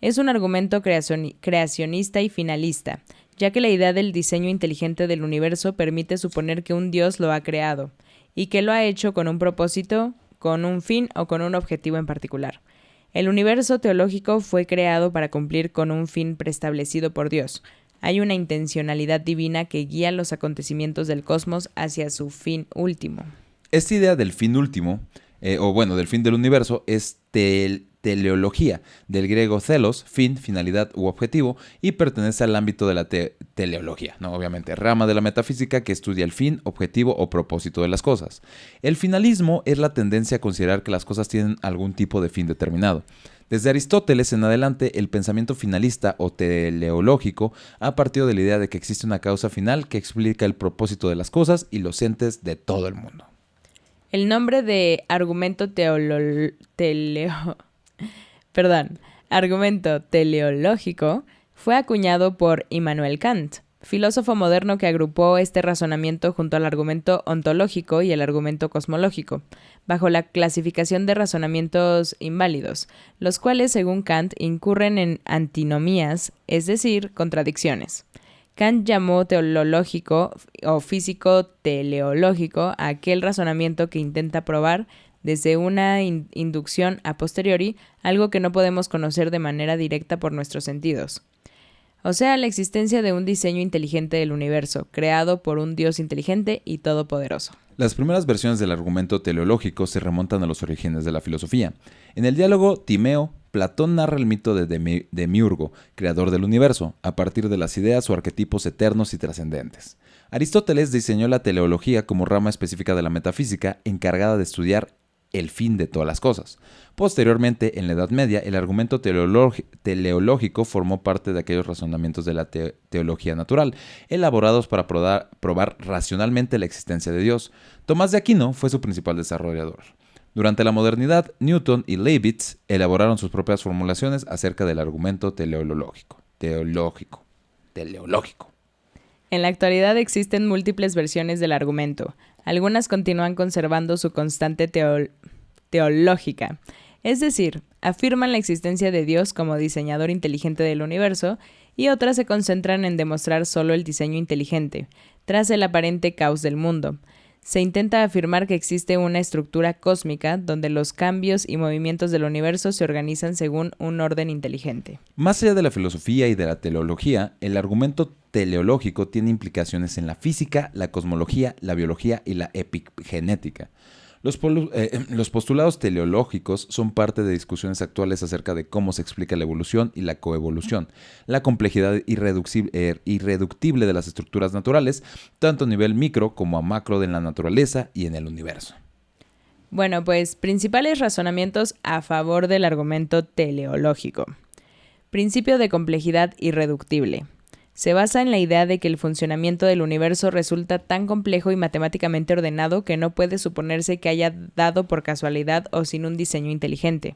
Es un argumento creacionista y finalista, ya que la idea del diseño inteligente del universo permite suponer que un Dios lo ha creado, y que lo ha hecho con un propósito, con un fin o con un objetivo en particular. El universo teológico fue creado para cumplir con un fin preestablecido por Dios. Hay una intencionalidad divina que guía los acontecimientos del cosmos hacia su fin último. Esta idea del fin último, del fin del universo, es teleología, del griego telos, fin, finalidad u objetivo, y pertenece al ámbito de la teleología, ¿no? Obviamente, rama de la metafísica que estudia el fin, objetivo o propósito de las cosas. El finalismo es la tendencia a considerar que las cosas tienen algún tipo de fin determinado. Desde Aristóteles en adelante, el pensamiento finalista o teleológico ha partido de la idea de que existe una causa final que explica el propósito de las cosas y los entes de todo el mundo. El nombre de argumento teleológico fue acuñado por Immanuel Kant, filósofo moderno que agrupó este razonamiento junto al argumento ontológico y el argumento cosmológico, bajo la clasificación de razonamientos inválidos, los cuales, según Kant, incurren en antinomías, es decir, contradicciones. Kant llamó teleológico o físico teleológico a aquel razonamiento que intenta probar desde una inducción a posteriori algo que no podemos conocer de manera directa por nuestros sentidos. O sea, la existencia de un diseño inteligente del universo, creado por un Dios inteligente y todopoderoso. Las primeras versiones del argumento teleológico se remontan a los orígenes de la filosofía. En el diálogo Timeo, Platón narra el mito de Demiurgo, creador del universo, a partir de las ideas o arquetipos eternos y trascendentes. Aristóteles diseñó la teleología como rama específica de la metafísica encargada de estudiar el fin de todas las cosas. Posteriormente, en la Edad Media, el argumento teleológico formó parte de aquellos razonamientos de la teología natural, elaborados para probar racionalmente la existencia de Dios. Tomás de Aquino fue su principal desarrollador. Durante la modernidad, Newton y Leibniz elaboraron sus propias formulaciones acerca del argumento teleológico. En la actualidad existen múltiples versiones del argumento. Algunas continúan conservando su constante teológica, es decir, afirman la existencia de Dios como diseñador inteligente del universo, y otras se concentran en demostrar solo el diseño inteligente, tras el aparente caos del mundo. Se intenta afirmar que existe una estructura cósmica donde los cambios y movimientos del universo se organizan según un orden inteligente. Más allá de la filosofía y de la teleología, el argumento teleológico tiene implicaciones en la física, la cosmología, la biología y la epigenética. Los postulados teleológicos son parte de discusiones actuales acerca de cómo se explica la evolución y la coevolución, la complejidad irreductible de las estructuras naturales, tanto a nivel micro como a macro de la naturaleza y en el universo. Bueno, pues principales razonamientos a favor del argumento teleológico. Principio de complejidad irreductible. Se basa en la idea de que el funcionamiento del universo resulta tan complejo y matemáticamente ordenado que no puede suponerse que haya dado por casualidad o sin un diseño inteligente.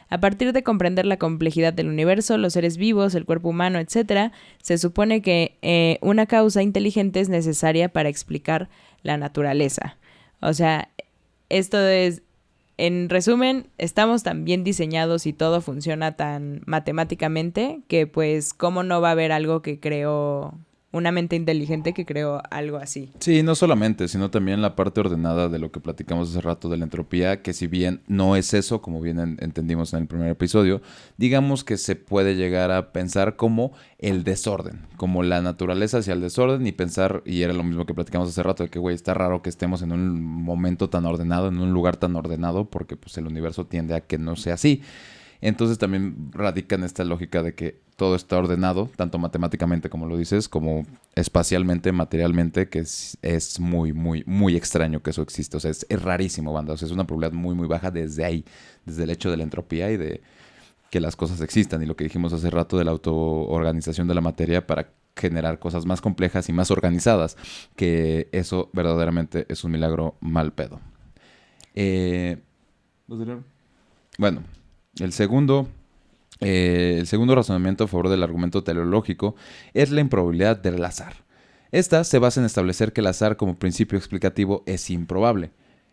A partir de comprender la complejidad del universo, los seres vivos, el cuerpo humano, etc., se supone que una causa inteligente es necesaria para explicar la naturaleza. O sea, esto es, en resumen, estamos tan bien diseñados y todo funciona tan matemáticamente que pues cómo no va a haber algo que creó una mente inteligente que creó algo así. Sí, no solamente, sino también la parte ordenada de lo que platicamos hace rato de la entropía, que si bien no es eso, como bien entendimos en el primer episodio, digamos que se puede llegar a pensar como el desorden, como la naturaleza hacia el desorden y pensar, y era lo mismo que platicamos hace rato, de que, güey, está raro que estemos en un momento tan ordenado, en un lugar tan ordenado, porque pues el universo tiende a que no sea así. Entonces también radica en esta lógica de que todo está ordenado, tanto matemáticamente como lo dices, como espacialmente, materialmente, que es muy, muy, muy extraño que eso exista. O sea, es rarísimo, banda. O sea, es una probabilidad muy, muy baja desde ahí, desde el hecho de la entropía y de que las cosas existan. Y lo que dijimos hace rato de la autoorganización de la materia para generar cosas más complejas y más organizadas, que eso verdaderamente es un milagro mal pedo. Bueno, el segundo razonamiento a favor del argumento teleológico es la improbabilidad del azar. Esta se basa en establecer que el azar como principio explicativo es improbable.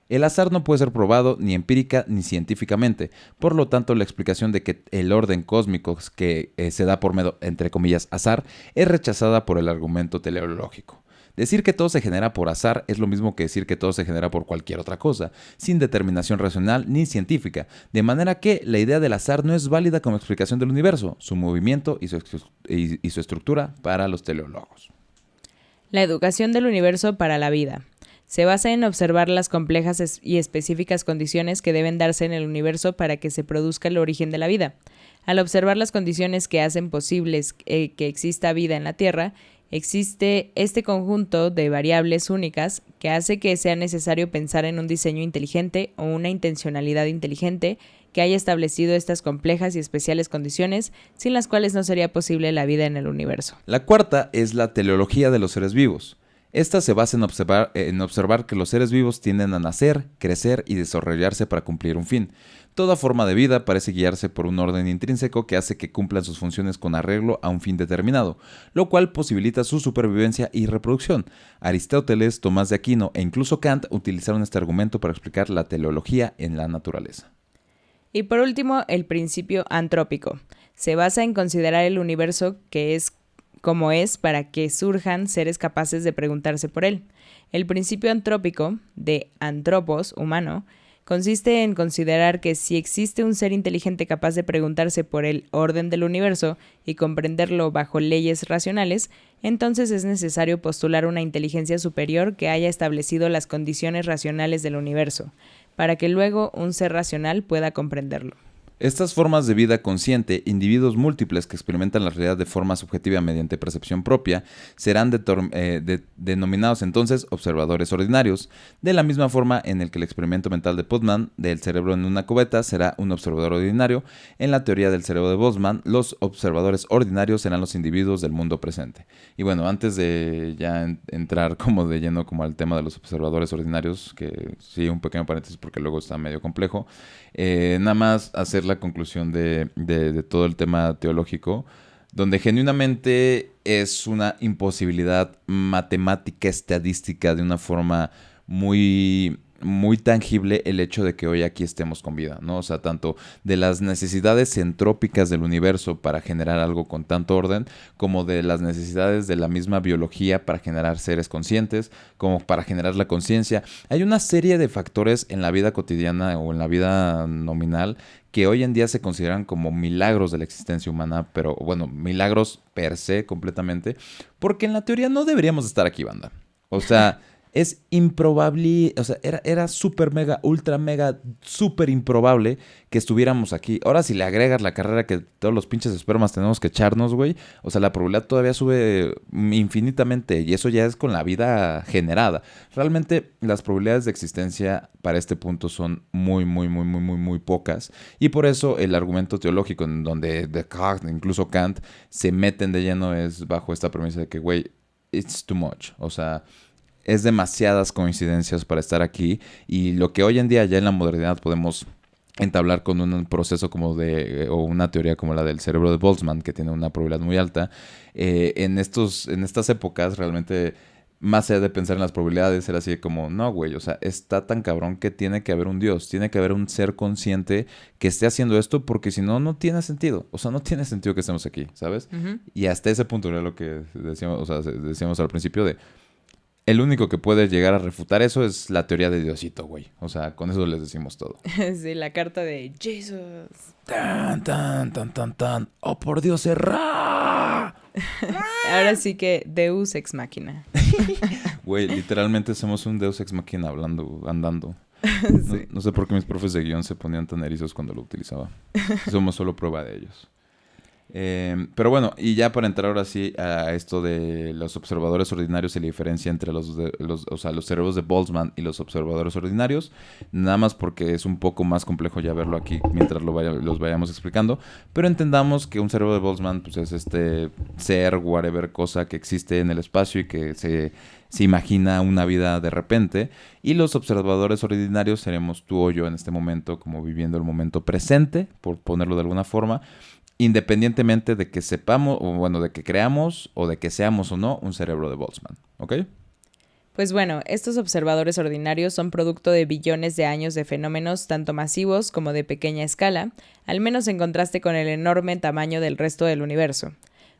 El azar no puede ser probado ni empírica ni científicamente, por lo tanto la explicación de que el orden cósmico que se da por medio, entre comillas, azar, es rechazada por el argumento teleológico. Decir que todo se genera por azar es lo mismo que decir que todo se genera por cualquier otra cosa, sin determinación racional ni científica, de manera que la idea del azar no es válida como explicación del universo, su movimiento y su estructura para los teleólogos. La educación del universo para la vida. Se basa en observar las complejas y específicas condiciones que deben darse en el universo para que se produzca el origen de la vida. Al observar las condiciones que hacen posibles que exista vida en la Tierra, existe este conjunto de variables únicas que hace que sea necesario pensar en un diseño inteligente o una intencionalidad inteligente que haya establecido estas complejas y especiales condiciones sin las cuales no sería posible la vida en el universo. La cuarta es la teleología de los seres vivos. Esta se basa en observar que los seres vivos tienden a nacer, crecer y desarrollarse para cumplir un fin. Toda forma de vida parece guiarse por un orden intrínseco que hace que cumplan sus funciones con arreglo a un fin determinado, lo cual posibilita su supervivencia y reproducción. Aristóteles, Tomás de Aquino e incluso Kant utilizaron este argumento para explicar la teleología en la naturaleza. Y por último, el principio antrópico. Se basa en considerar el universo que es como es para que surjan seres capaces de preguntarse por él. El principio antrópico, de antropos, humano, consiste en considerar que si existe un ser inteligente capaz de preguntarse por el orden del universo y comprenderlo bajo leyes racionales, entonces es necesario postular una inteligencia superior que haya establecido las condiciones racionales del universo, para que luego un ser racional pueda comprenderlo. Estas formas de vida consciente, individuos múltiples que experimentan la realidad de forma subjetiva mediante percepción propia, serán denominados entonces observadores ordinarios, de la misma forma en el que el experimento mental de Putnam del cerebro en una cubeta será un observador ordinario. En la teoría del cerebro de Boltzmann, los observadores ordinarios serán los individuos del mundo presente. Y bueno, antes de ya entrar como de lleno como al tema de los observadores ordinarios, que sí, un pequeño paréntesis porque luego está medio complejo, nada más hacer la conclusión de todo el tema teológico, donde genuinamente es una imposibilidad matemática, estadística, de una forma muy, muy tangible el hecho de que hoy aquí estemos con vida, ¿no? O sea, tanto de las necesidades entrópicas del universo para generar algo con tanto orden, como de las necesidades de la misma biología para generar seres conscientes, como para generar la conciencia. Hay una serie de factores en la vida cotidiana o en la vida nominal que hoy en día se consideran como milagros de la existencia humana, pero bueno, milagros per se completamente, porque en la teoría no deberíamos estar aquí, banda. O sea, es improbable, o sea, era súper mega, ultra mega, súper improbable que estuviéramos aquí. Ahora si le agregas la carrera que todos los pinches espermas tenemos que echarnos, güey, o sea, la probabilidad todavía sube infinitamente y eso ya es con la vida generada. Realmente las probabilidades de existencia para este punto son muy, muy, muy, muy, muy, muy pocas y por eso el argumento teológico en donde Descartes, incluso Kant, se meten de lleno es bajo esta premisa de que, güey, it's too much, o sea, es demasiadas coincidencias para estar aquí y lo que hoy en día ya en la modernidad podemos entablar con un proceso como o una teoría como la del cerebro de Boltzmann, que tiene una probabilidad muy alta, en estas épocas realmente más allá de pensar en las probabilidades, era así de como, no, güey, o sea, está tan cabrón que tiene que haber un Dios, tiene que haber un ser consciente que esté haciendo esto porque si no, no tiene sentido. O sea, no tiene sentido que estemos aquí, ¿sabes? Ujú. Y hasta ese punto era lo que decíamos, o sea, decíamos al principio de, el único que puede llegar a refutar eso es la teoría de Diosito, güey. O sea, con eso les decimos todo. Sí, la carta de Jesus. Tan, tan, tan, tan, tan. Oh, por Dios, Ra. Ahora sí que Deus ex machina. Güey, literalmente somos un Deus Ex Machina andando. Sí. No sé por qué mis profes de guión se ponían tan erizos cuando lo utilizaba. Somos solo prueba de ellos. Pero bueno, y ya para entrar ahora sí a esto de los observadores ordinarios y la diferencia entre o sea, los cerebros de Boltzmann y los observadores ordinarios, nada más porque es un poco más complejo ya verlo aquí mientras los vayamos explicando, pero entendamos que un cerebro de Boltzmann pues, es este ser, whatever cosa que existe en el espacio y que se imagina una vida de repente, y los observadores ordinarios seremos tú o yo en este momento, como viviendo el momento presente, por ponerlo de alguna forma, independientemente de que sepamos, o bueno, de que creamos o de que seamos o no un cerebro de Boltzmann, ¿ok? Pues bueno, estos observadores ordinarios son producto de billones de años de fenómenos tanto masivos como de pequeña escala, al menos en contraste con el enorme tamaño del resto del universo.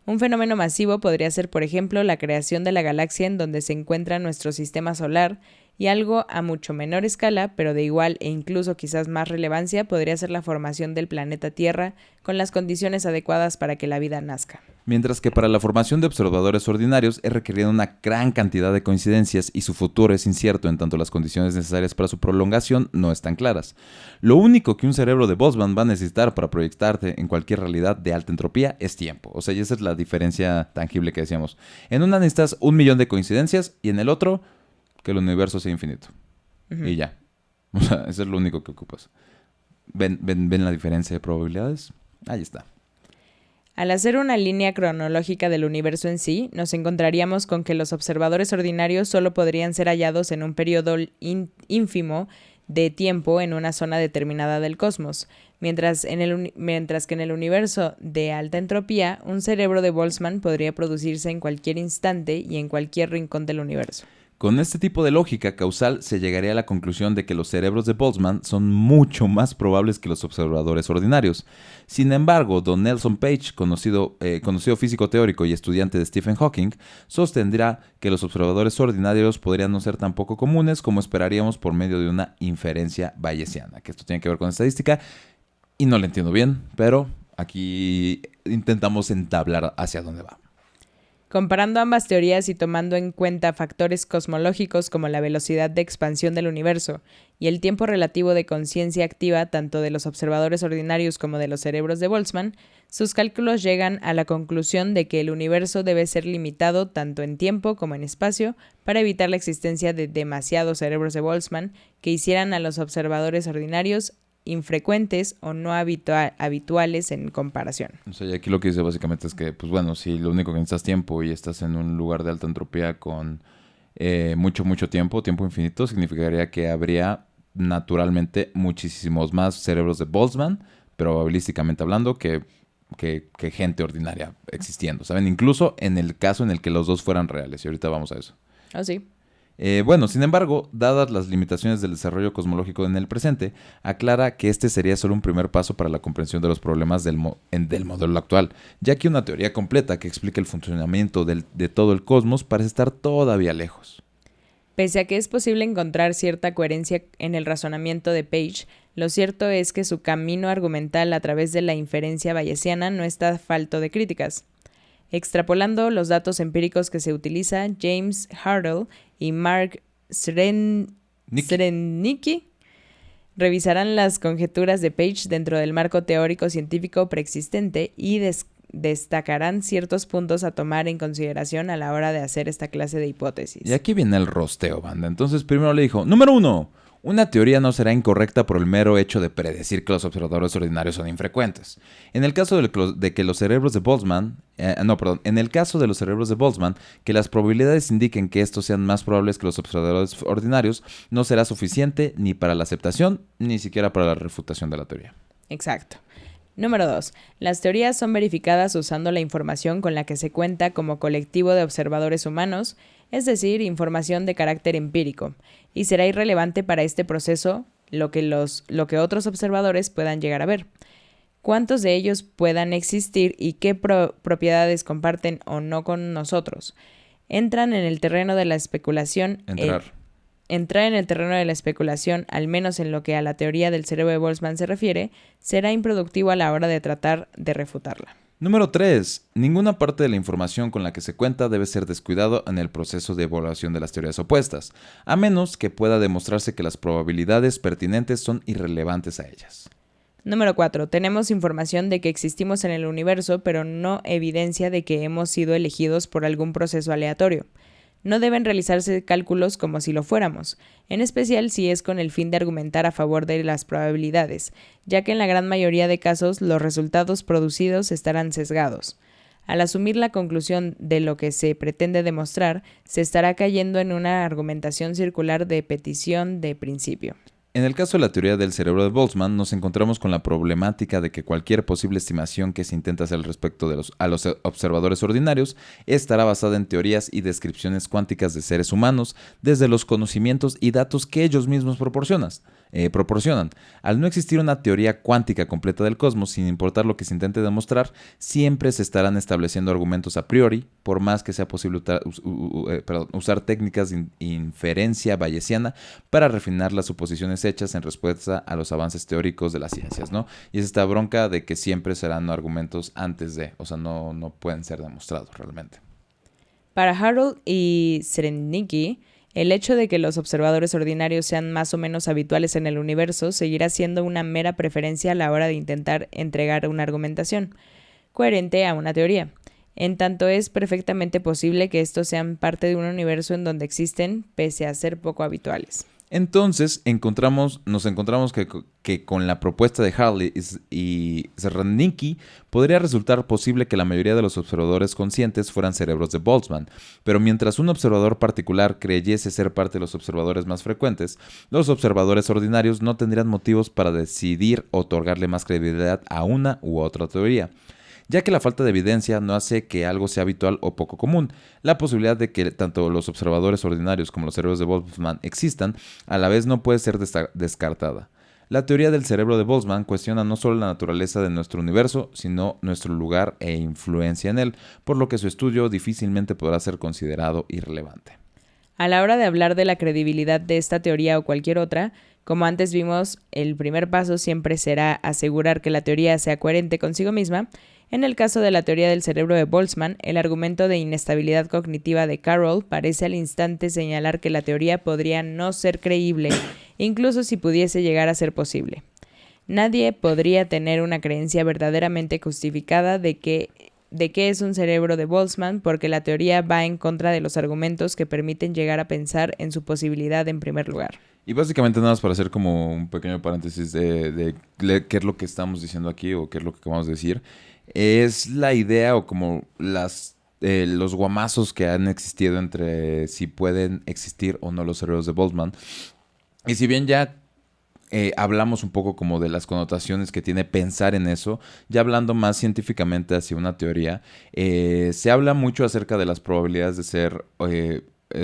Un fenómeno masivo podría ser, por ejemplo, la creación de la galaxia en donde se encuentra nuestro sistema solar, y algo a mucho menor escala, pero de igual e incluso quizás más relevancia, podría ser la formación del planeta Tierra con las condiciones adecuadas para que la vida nazca. Mientras que para la formación de observadores ordinarios es requerida una gran cantidad de coincidencias y su futuro es incierto en tanto las condiciones necesarias para su prolongación no están claras. Lo único que un cerebro de Boltzmann va a necesitar para proyectarte en cualquier realidad de alta entropía es tiempo. O sea, y esa es la diferencia tangible que decíamos. En una necesitas 1.000.000 de coincidencias y en el otro que el universo sea infinito. Ujú. Y ya. O sea, eso es lo único que ocupas. ¿Ven la diferencia de probabilidades? Ahí está. Al hacer una línea cronológica del universo en sí, nos encontraríamos con que los observadores ordinarios solo podrían ser hallados en un periodo ínfimo de tiempo en una zona determinada del cosmos, mientras que en el universo de alta entropía, un cerebro de Boltzmann podría producirse en cualquier instante y en cualquier rincón del universo. Con este tipo de lógica causal se llegaría a la conclusión de que los cerebros de Boltzmann son mucho más probables que los observadores ordinarios. Sin embargo, Don Nelson Page, conocido físico teórico y estudiante de Stephen Hawking, sostendrá que los observadores ordinarios podrían no ser tan poco comunes como esperaríamos por medio de una inferencia bayesiana, que esto tiene que ver con estadística y no lo entiendo bien, pero aquí intentamos entablar hacia dónde va. Comparando ambas teorías y tomando en cuenta factores cosmológicos como la velocidad de expansión del universo y el tiempo relativo de conciencia activa tanto de los observadores ordinarios como de los cerebros de Boltzmann, sus cálculos llegan a la conclusión de que el universo debe ser limitado tanto en tiempo como en espacio para evitar la existencia de demasiados cerebros de Boltzmann que hicieran a los observadores ordinarios infrecuentes o no habituales en comparación. O sea, y aquí lo que dice básicamente es que, pues bueno, si lo único que necesitas es tiempo y estás en un lugar de alta entropía con mucho tiempo infinito, significaría que habría naturalmente muchísimos más cerebros de Boltzmann, probabilísticamente hablando, que gente ordinaria existiendo, ¿saben? Incluso en el caso en el que los dos fueran reales, y ahorita vamos a eso. Oh, sí. Bueno, sin embargo, dadas las limitaciones del desarrollo cosmológico en el presente, aclara que este sería solo un primer paso para la comprensión de los problemas del modelo actual, ya que una teoría completa que explique el funcionamiento de todo el cosmos parece estar todavía lejos. Pese a que es posible encontrar cierta coherencia en el razonamiento de Page, lo cierto es que su camino argumental a través de la inferencia bayesiana no está falto de críticas. Extrapolando los datos empíricos que se utiliza, James Hartle y Mark Zrennicki revisarán las conjeturas de Page dentro del marco teórico científico preexistente y destacarán ciertos puntos a tomar en consideración a la hora de hacer esta clase de hipótesis. Y aquí viene el rosteo, banda. Entonces primero le dijo, número 1, una teoría no será incorrecta por el mero hecho de predecir que los observadores ordinarios son infrecuentes. En el caso de que los cerebros de Boltzmann, en el caso de los cerebros de Boltzmann, que las probabilidades indiquen que estos sean más probables que los observadores ordinarios, no será suficiente ni para la aceptación, ni siquiera para la refutación de la teoría. Exacto. Número 2. Las teorías son verificadas usando la información con la que se cuenta como colectivo de observadores humanos, es decir, información de carácter empírico, y será irrelevante para este proceso lo que otros observadores puedan llegar a ver. Cuántos de ellos puedan existir y qué propiedades comparten o no con nosotros. Entran en el terreno de la especulación. Entrar en el terreno de la especulación, al menos en lo que a la teoría del cerebro de Boltzmann se refiere, será improductivo a la hora de tratar de refutarla. Número 3. Ninguna parte de la información con la que se cuenta debe ser descuidado en el proceso de evaluación de las teorías opuestas, a menos que pueda demostrarse que las probabilidades pertinentes son irrelevantes a ellas. Número 4. Tenemos información de que existimos en el universo, pero no evidencia de que hemos sido elegidos por algún proceso aleatorio. No deben realizarse cálculos como si lo fuéramos, en especial si es con el fin de argumentar a favor de las probabilidades, ya que en la gran mayoría de casos los resultados producidos estarán sesgados. Al asumir la conclusión de lo que se pretende demostrar, se estará cayendo en una argumentación circular de petición de principio. En el caso de la teoría del cerebro de Boltzmann, nos encontramos con la problemática de que cualquier posible estimación que se intenta hacer al respecto de a los observadores ordinarios estará basada en teorías y descripciones cuánticas de seres humanos desde los conocimientos y datos que ellos mismos proporcionan. Al no existir una teoría cuántica completa del cosmos, sin importar lo que se intente demostrar, siempre se estarán estableciendo argumentos a priori, por más que sea posible usar técnicas de inferencia bayesiana para refinar las suposiciones hechas en respuesta a los avances teóricos de las ciencias, ¿no? Y es esta bronca de que siempre serán argumentos antes de, o sea, no pueden ser demostrados realmente. Para Harold y Zrennicki, el hecho de que los observadores ordinarios sean más o menos habituales en el universo seguirá siendo una mera preferencia a la hora de intentar entregar una argumentación coherente a una teoría. En tanto es perfectamente posible que estos sean parte de un universo en donde existen, pese a ser poco habituales. Entonces nos encontramos que con la propuesta de Hartley y Zrennicki podría resultar posible que la mayoría de los observadores conscientes fueran cerebros de Boltzmann, pero mientras un observador particular creyese ser parte de los observadores más frecuentes, los observadores ordinarios no tendrían motivos para decidir otorgarle más credibilidad a una u otra teoría, ya que la falta de evidencia no hace que algo sea habitual o poco común. La posibilidad de que tanto los observadores ordinarios como los cerebros de Boltzmann existan, a la vez no puede ser descartada. La teoría del cerebro de Boltzmann cuestiona no solo la naturaleza de nuestro universo, sino nuestro lugar e influencia en él, por lo que su estudio difícilmente podrá ser considerado irrelevante. A la hora de hablar de la credibilidad de esta teoría o cualquier otra, como antes vimos, el primer paso siempre será asegurar que la teoría sea coherente consigo misma. En el caso de la teoría del cerebro de Boltzmann, el argumento de inestabilidad cognitiva de Carroll parece al instante señalar que la teoría podría no ser creíble, incluso si pudiese llegar a ser posible. Nadie podría tener una creencia verdaderamente justificada de qué es un cerebro de Boltzmann porque la teoría va en contra de los argumentos que permiten llegar a pensar en su posibilidad en primer lugar. Y básicamente nada más para hacer como un pequeño paréntesis de qué es lo que estamos diciendo aquí o qué es lo que acabamos de decir. Es la idea o como los guamazos que han existido entre si pueden existir o no los cerebros de Boltzmann. Y si bien ya hablamos un poco como de las connotaciones que tiene pensar en eso, ya hablando más científicamente hacia una teoría, se habla mucho acerca de las probabilidades de ser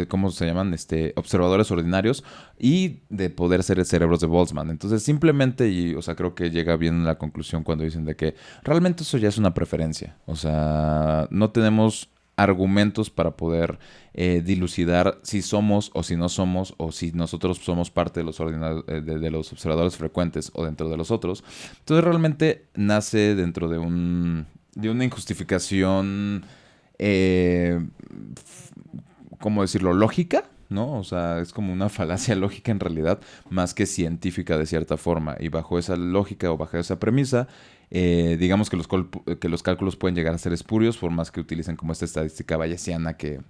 ¿cómo se llaman? Observadores ordinarios y de poder ser cerebros de Boltzmann. Entonces, simplemente, o sea, creo que llega bien la conclusión cuando dicen de que realmente eso ya es una preferencia. O sea, no tenemos argumentos para poder dilucidar si somos o si no somos o si nosotros somos parte de los de los observadores frecuentes o dentro de los otros. Entonces, realmente nace dentro de una injustificación ¿cómo decirlo? Lógica, ¿no? O sea, es como una falacia lógica en realidad, más que científica de cierta forma. Y bajo esa lógica o bajo esa premisa, digamos que los cálculos pueden llegar a ser espurios, por más que utilicen como esta estadística bayesiana que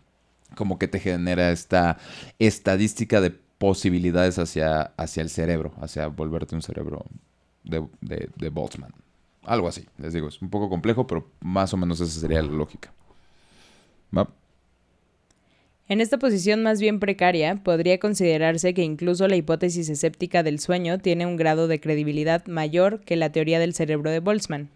como que te genera esta estadística de posibilidades hacia el cerebro, hacia volverte un cerebro de Boltzmann. Algo así, les digo, es un poco complejo, pero más o menos esa sería la lógica. ¿Va? En esta posición más bien precaria, podría considerarse que incluso la hipótesis escéptica del sueño tiene un grado de credibilidad mayor que la teoría del cerebro de Boltzmann.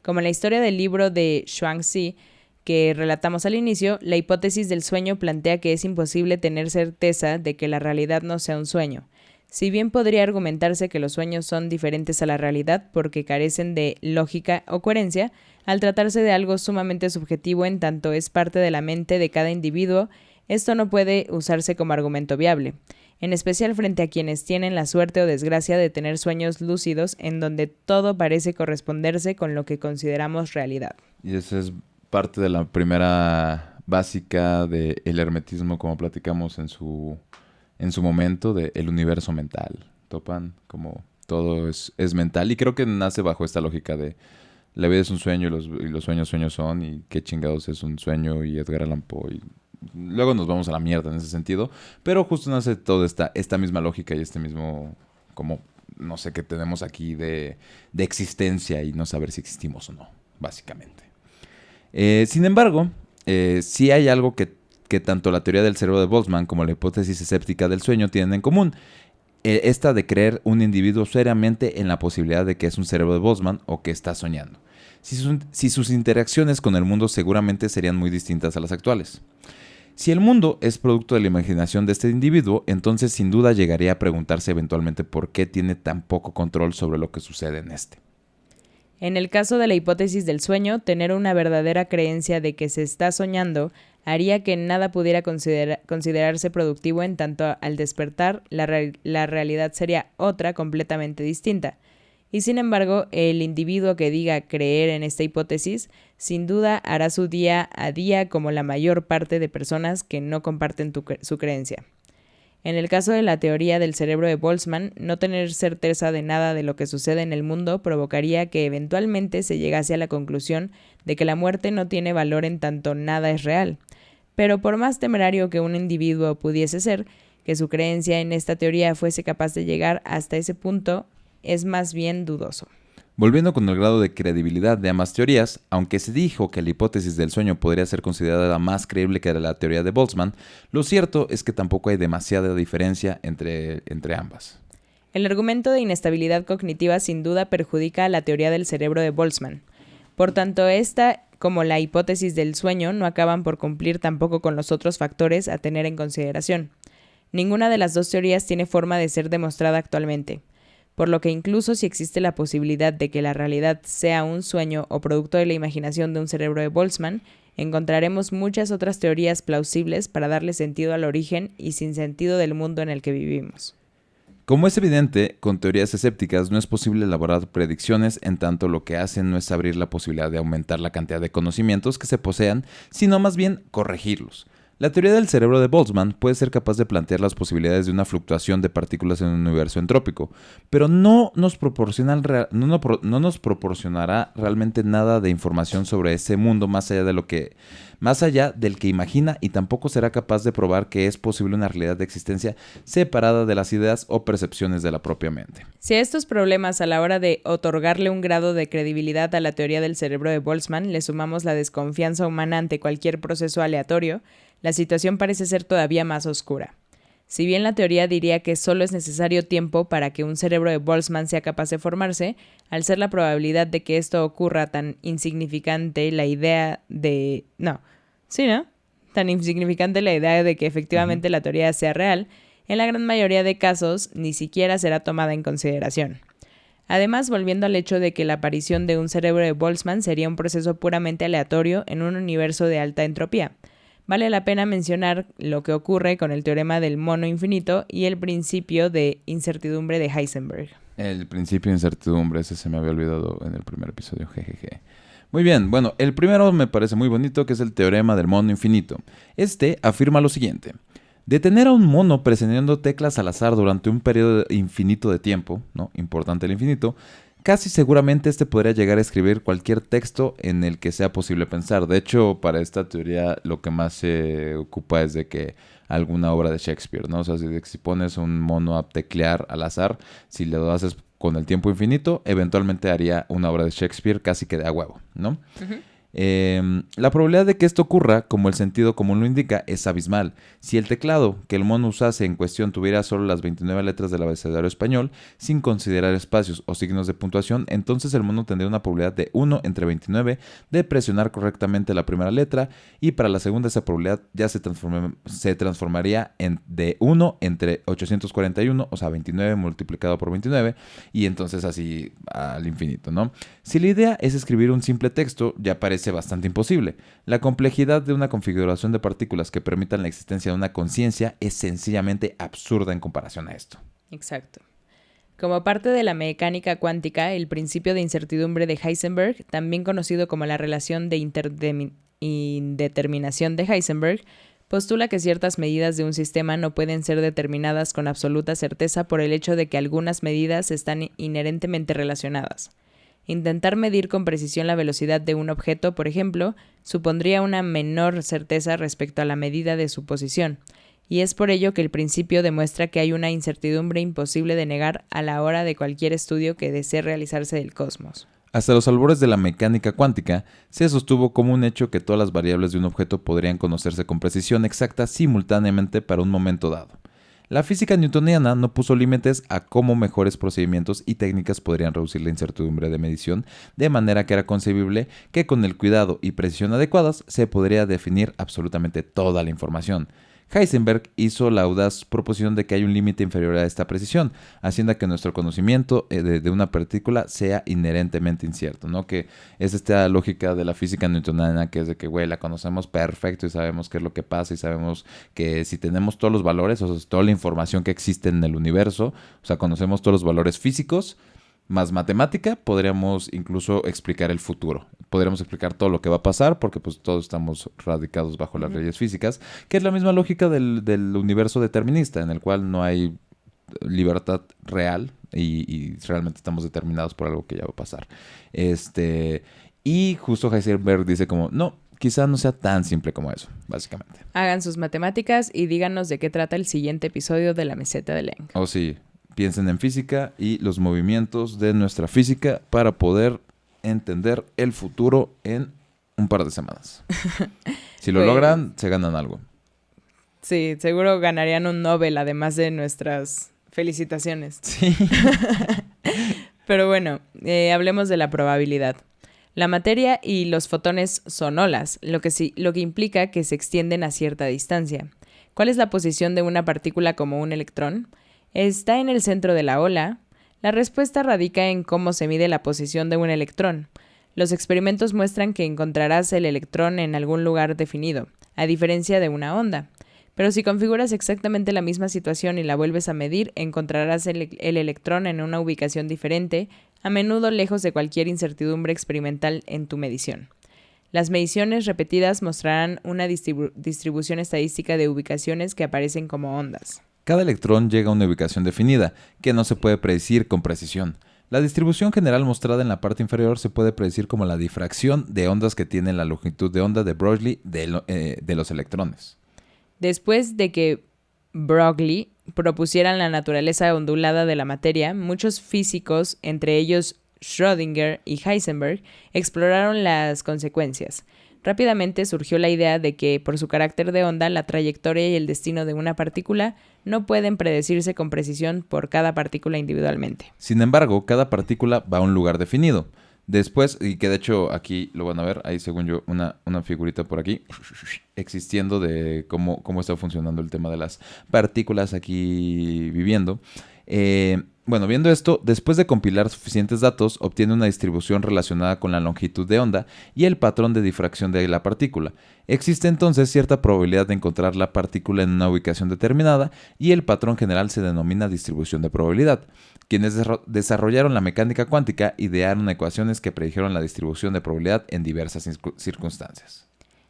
Como en la historia del libro de Zhuangzi que relatamos al inicio, la hipótesis del sueño plantea que es imposible tener certeza de que la realidad no sea un sueño. Si bien podría argumentarse que los sueños son diferentes a la realidad porque carecen de lógica o coherencia, al tratarse de algo sumamente subjetivo en tanto es parte de la mente de cada individuo, esto no puede usarse como argumento viable, en especial frente a quienes tienen la suerte o desgracia de tener sueños lúcidos en donde todo parece corresponderse con lo que consideramos realidad. Y esa es parte de la primera básica del hermetismo, como platicamos en su momento, del universo mental. ¿Topan? Como todo es mental. Y creo que nace bajo esta lógica de la vida es un sueño y los sueños son, y qué chingados es un sueño y Edgar Allan Poe. Y luego nos vamos a la mierda en ese sentido. Pero justo nace toda esta misma lógica y este mismo, como, no sé, que tenemos aquí de existencia y no saber si existimos o no, básicamente. Sin embargo, sí hay algo que tanto la teoría del cerebro de Boltzmann como la hipótesis escéptica del sueño tienen en común. Esta de creer un individuo seriamente en la posibilidad de que es un cerebro de Boltzmann o que está soñando. Si sus interacciones con el mundo seguramente serían muy distintas a las actuales. Si el mundo es producto de la imaginación de este individuo, entonces sin duda llegaría a preguntarse eventualmente por qué tiene tan poco control sobre lo que sucede en este. En el caso de la hipótesis del sueño, tener una verdadera creencia de que se está soñando haría que nada pudiera considerarse productivo en tanto al despertar la realidad sería otra completamente distinta. Y sin embargo, el individuo que diga creer en esta hipótesis, sin duda hará su día a día como la mayor parte de personas que no comparten su creencia. En el caso de la teoría del cerebro de Boltzmann, no tener certeza de nada de lo que sucede en el mundo provocaría que eventualmente se llegase a la conclusión de que la muerte no tiene valor en tanto nada es real. Pero por más temerario que un individuo pudiese ser, que su creencia en esta teoría fuese capaz de llegar hasta ese punto es más bien dudoso. Volviendo con el grado de credibilidad de ambas teorías, aunque se dijo que la hipótesis del sueño podría ser considerada más creíble que la teoría de Boltzmann, lo cierto es que tampoco hay demasiada diferencia entre ambas. El argumento de inestabilidad cognitiva sin duda perjudica a la teoría del cerebro de Boltzmann. Por tanto, esta, como la hipótesis del sueño, no acaban por cumplir tampoco con los otros factores a tener en consideración. Ninguna de las dos teorías tiene forma de ser demostrada actualmente. Por lo que incluso si existe la posibilidad de que la realidad sea un sueño o producto de la imaginación de un cerebro de Boltzmann, encontraremos muchas otras teorías plausibles para darle sentido al origen y sinsentido del mundo en el que vivimos. Como es evidente, con teorías escépticas no es posible elaborar predicciones en tanto lo que hacen no es abrir la posibilidad de aumentar la cantidad de conocimientos que se posean, sino más bien corregirlos. La teoría del cerebro de Boltzmann puede ser capaz de plantear las posibilidades de una fluctuación de partículas en un universo entrópico, pero no nos proporcionará realmente nada de información sobre ese mundo más allá del que imagina, y tampoco será capaz de probar que es posible una realidad de existencia separada de las ideas o percepciones de la propia mente. Si a estos problemas a la hora de otorgarle un grado de credibilidad a la teoría del cerebro de Boltzmann le sumamos la desconfianza humana ante cualquier proceso aleatorio, la situación parece ser todavía más oscura. Si bien la teoría diría que solo es necesario tiempo para que un cerebro de Boltzmann sea capaz de formarse, al ser la probabilidad de que esto ocurra tan insignificante tan insignificante la idea de que efectivamente la teoría sea real, en la gran mayoría de casos ni siquiera será tomada en consideración. Además, volviendo al hecho de que la aparición de un cerebro de Boltzmann sería un proceso puramente aleatorio en un universo de alta entropía, vale la pena mencionar lo que ocurre con el teorema del mono infinito y el principio de incertidumbre de Heisenberg. El principio de incertidumbre, ese se me había olvidado en el primer episodio, jejeje. Muy bien, bueno, el primero me parece muy bonito, que es el teorema del mono infinito. Este afirma lo siguiente: detener a un mono presionando teclas al azar durante un periodo infinito de tiempo, ¿no? Importante el infinito. Casi seguramente podría llegar a escribir cualquier texto en el que sea posible pensar. De hecho, para esta teoría lo que más se ocupa es de que alguna obra de Shakespeare, ¿no? O sea, si pones un mono a teclear al azar, si lo haces con el tiempo infinito, eventualmente haría una obra de Shakespeare casi que de a huevo, ¿no? Uh-huh. La probabilidad de que esto ocurra, como el sentido común lo indica, es abismal. Si el teclado que el mono usase en cuestión tuviera solo las 29 letras del abecedario español, sin considerar espacios o signos de puntuación, entonces el mono tendría una probabilidad de 1 entre 29 de presionar correctamente la primera letra, y para la segunda esa probabilidad ya se transformaría de 1 entre 841, o sea, 29 multiplicado por 29, y entonces así al infinito, ¿no? Si la idea es escribir un simple texto, ya parece bastante imposible. La complejidad de una configuración de partículas que permitan la existencia de una conciencia es sencillamente absurda en comparación a esto. Exacto. Como parte de la mecánica cuántica, el principio de incertidumbre de Heisenberg, también conocido como la relación de indeterminación de Heisenberg, postula que ciertas medidas de un sistema no pueden ser determinadas con absoluta certeza por el hecho de que algunas medidas están inherentemente relacionadas. Intentar medir con precisión la velocidad de un objeto, por ejemplo, supondría una menor certeza respecto a la medida de su posición, y es por ello que el principio demuestra que hay una incertidumbre imposible de negar a la hora de cualquier estudio que desee realizarse del cosmos. Hasta los albores de la mecánica cuántica, se sostuvo como un hecho que todas las variables de un objeto podrían conocerse con precisión exacta simultáneamente para un momento dado. La física newtoniana no puso límites a cómo mejores procedimientos y técnicas podrían reducir la incertidumbre de medición, de manera que era concebible que con el cuidado y precisión adecuadas se podría definir absolutamente toda la información. Heisenberg hizo la audaz proposición de que hay un límite inferior a esta precisión, haciendo que nuestro conocimiento de una partícula sea inherentemente incierto, ¿no? Que es esta lógica de la física newtoniana, que es de que, güey, la conocemos perfecto y sabemos qué es lo que pasa y sabemos que si tenemos todos los valores, o sea, toda la información que existe en el universo, o sea, conocemos todos los valores físicos, más matemática, podríamos incluso explicar el futuro. Podríamos explicar todo lo que va a pasar porque pues todos estamos radicados bajo las leyes físicas, que es la misma lógica del universo determinista, en el cual no hay libertad real y realmente estamos determinados por algo que ya va a pasar. Y justo Heisenberg dice como, no, quizá no sea tan simple como eso, básicamente. Hagan sus matemáticas y díganos de qué trata el siguiente episodio de La Meseta de Leng. Oh, sí. Piensen en física y los movimientos de nuestra física para poder entender el futuro en un par de semanas. Si lo Pues, logran, se ganan algo. Sí, seguro ganarían un Nobel, además de nuestras felicitaciones. Sí. Pero bueno, hablemos de la probabilidad. La materia y los fotones son olas, lo que implica que se extienden a cierta distancia. ¿Cuál es la posición de una partícula como un electrón? ¿Está en el centro de la ola? La respuesta radica en cómo se mide la posición de un electrón. Los experimentos muestran que encontrarás el electrón en algún lugar definido, a diferencia de una onda. Pero si configuras exactamente la misma situación y la vuelves a medir, encontrarás el electrón en una ubicación diferente, a menudo lejos de cualquier incertidumbre experimental en tu medición. Las mediciones repetidas mostrarán una distribución estadística de ubicaciones que aparecen como ondas. Cada electrón llega a una ubicación definida, que no se puede predecir con precisión. La distribución general mostrada en la parte inferior se puede predecir como la difracción de ondas que tiene la longitud de onda de Broglie de los electrones. Después de que Broglie propusieran la naturaleza ondulada de la materia, muchos físicos, entre ellos Schrödinger y Heisenberg, exploraron las consecuencias. Rápidamente surgió la idea de que, por su carácter de onda, la trayectoria y el destino de una partícula no pueden predecirse con precisión por cada partícula individualmente. Sin embargo, cada partícula va a un lugar definido. Después, y que de hecho aquí lo van a ver, hay según yo una figurita por aquí existiendo de cómo está funcionando el tema de las partículas aquí viviendo. Bueno, viendo esto, después de compilar suficientes datos, obtiene una distribución relacionada con la longitud de onda y el patrón de difracción de la partícula. Existe entonces cierta probabilidad de encontrar la partícula en una ubicación determinada y el patrón general se denomina distribución de probabilidad. Quienes desarrollaron la mecánica cuántica idearon ecuaciones que predijeron la distribución de probabilidad en diversas circunstancias.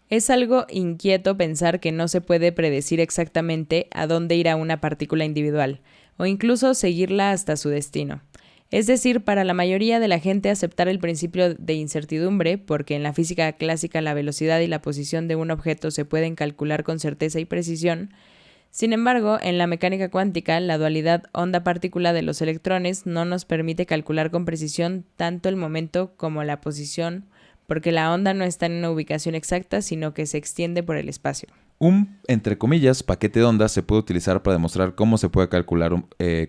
Es algo inquieto pensar que no se puede predecir exactamente a dónde irá una partícula individual, o incluso seguirla hasta su destino. Es decir, para la mayoría de la gente aceptar el principio de incertidumbre, porque en la física clásica la velocidad y la posición de un objeto se pueden calcular con certeza y precisión. Sin embargo, en la mecánica cuántica, la dualidad onda-partícula de los electrones no nos permite calcular con precisión tanto el momento como la posición porque la onda no está en una ubicación exacta, sino que se extiende por el espacio. Un, entre comillas, paquete de ondas se puede utilizar para demostrar cómo se puede calcular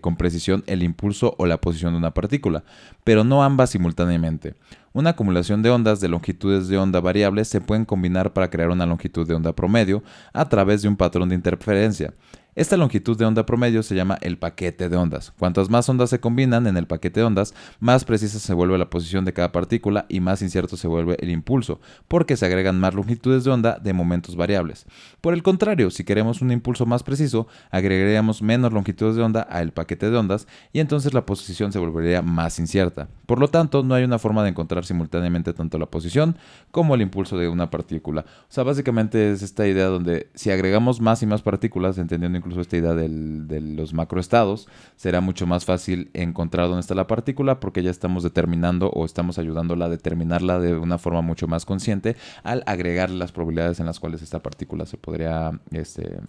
con precisión el impulso o la posición de una partícula, pero no ambas simultáneamente. Una acumulación de ondas de longitudes de onda variables se pueden combinar para crear una longitud de onda promedio a través de un patrón de interferencia. Esta longitud de onda promedio se llama el paquete de ondas. Cuantas más ondas se combinan en el paquete de ondas, más precisa se vuelve la posición de cada partícula y más incierto se vuelve el impulso, porque se agregan más longitudes de onda de momentos variables. Por el contrario, si queremos un impulso más preciso, agregaríamos menos longitudes de onda al paquete de ondas y entonces la posición se volvería más incierta. Por lo tanto, no hay una forma de encontrar simultáneamente tanto la posición como el impulso de una partícula. O sea, básicamente es esta idea donde si agregamos más y más partículas, entendiendo incluso esta idea de los macroestados, será mucho más fácil encontrar dónde está la partícula porque ya estamos determinando o estamos ayudándola a determinarla de una forma mucho más consciente al agregar las probabilidades en las cuales esta partícula se podría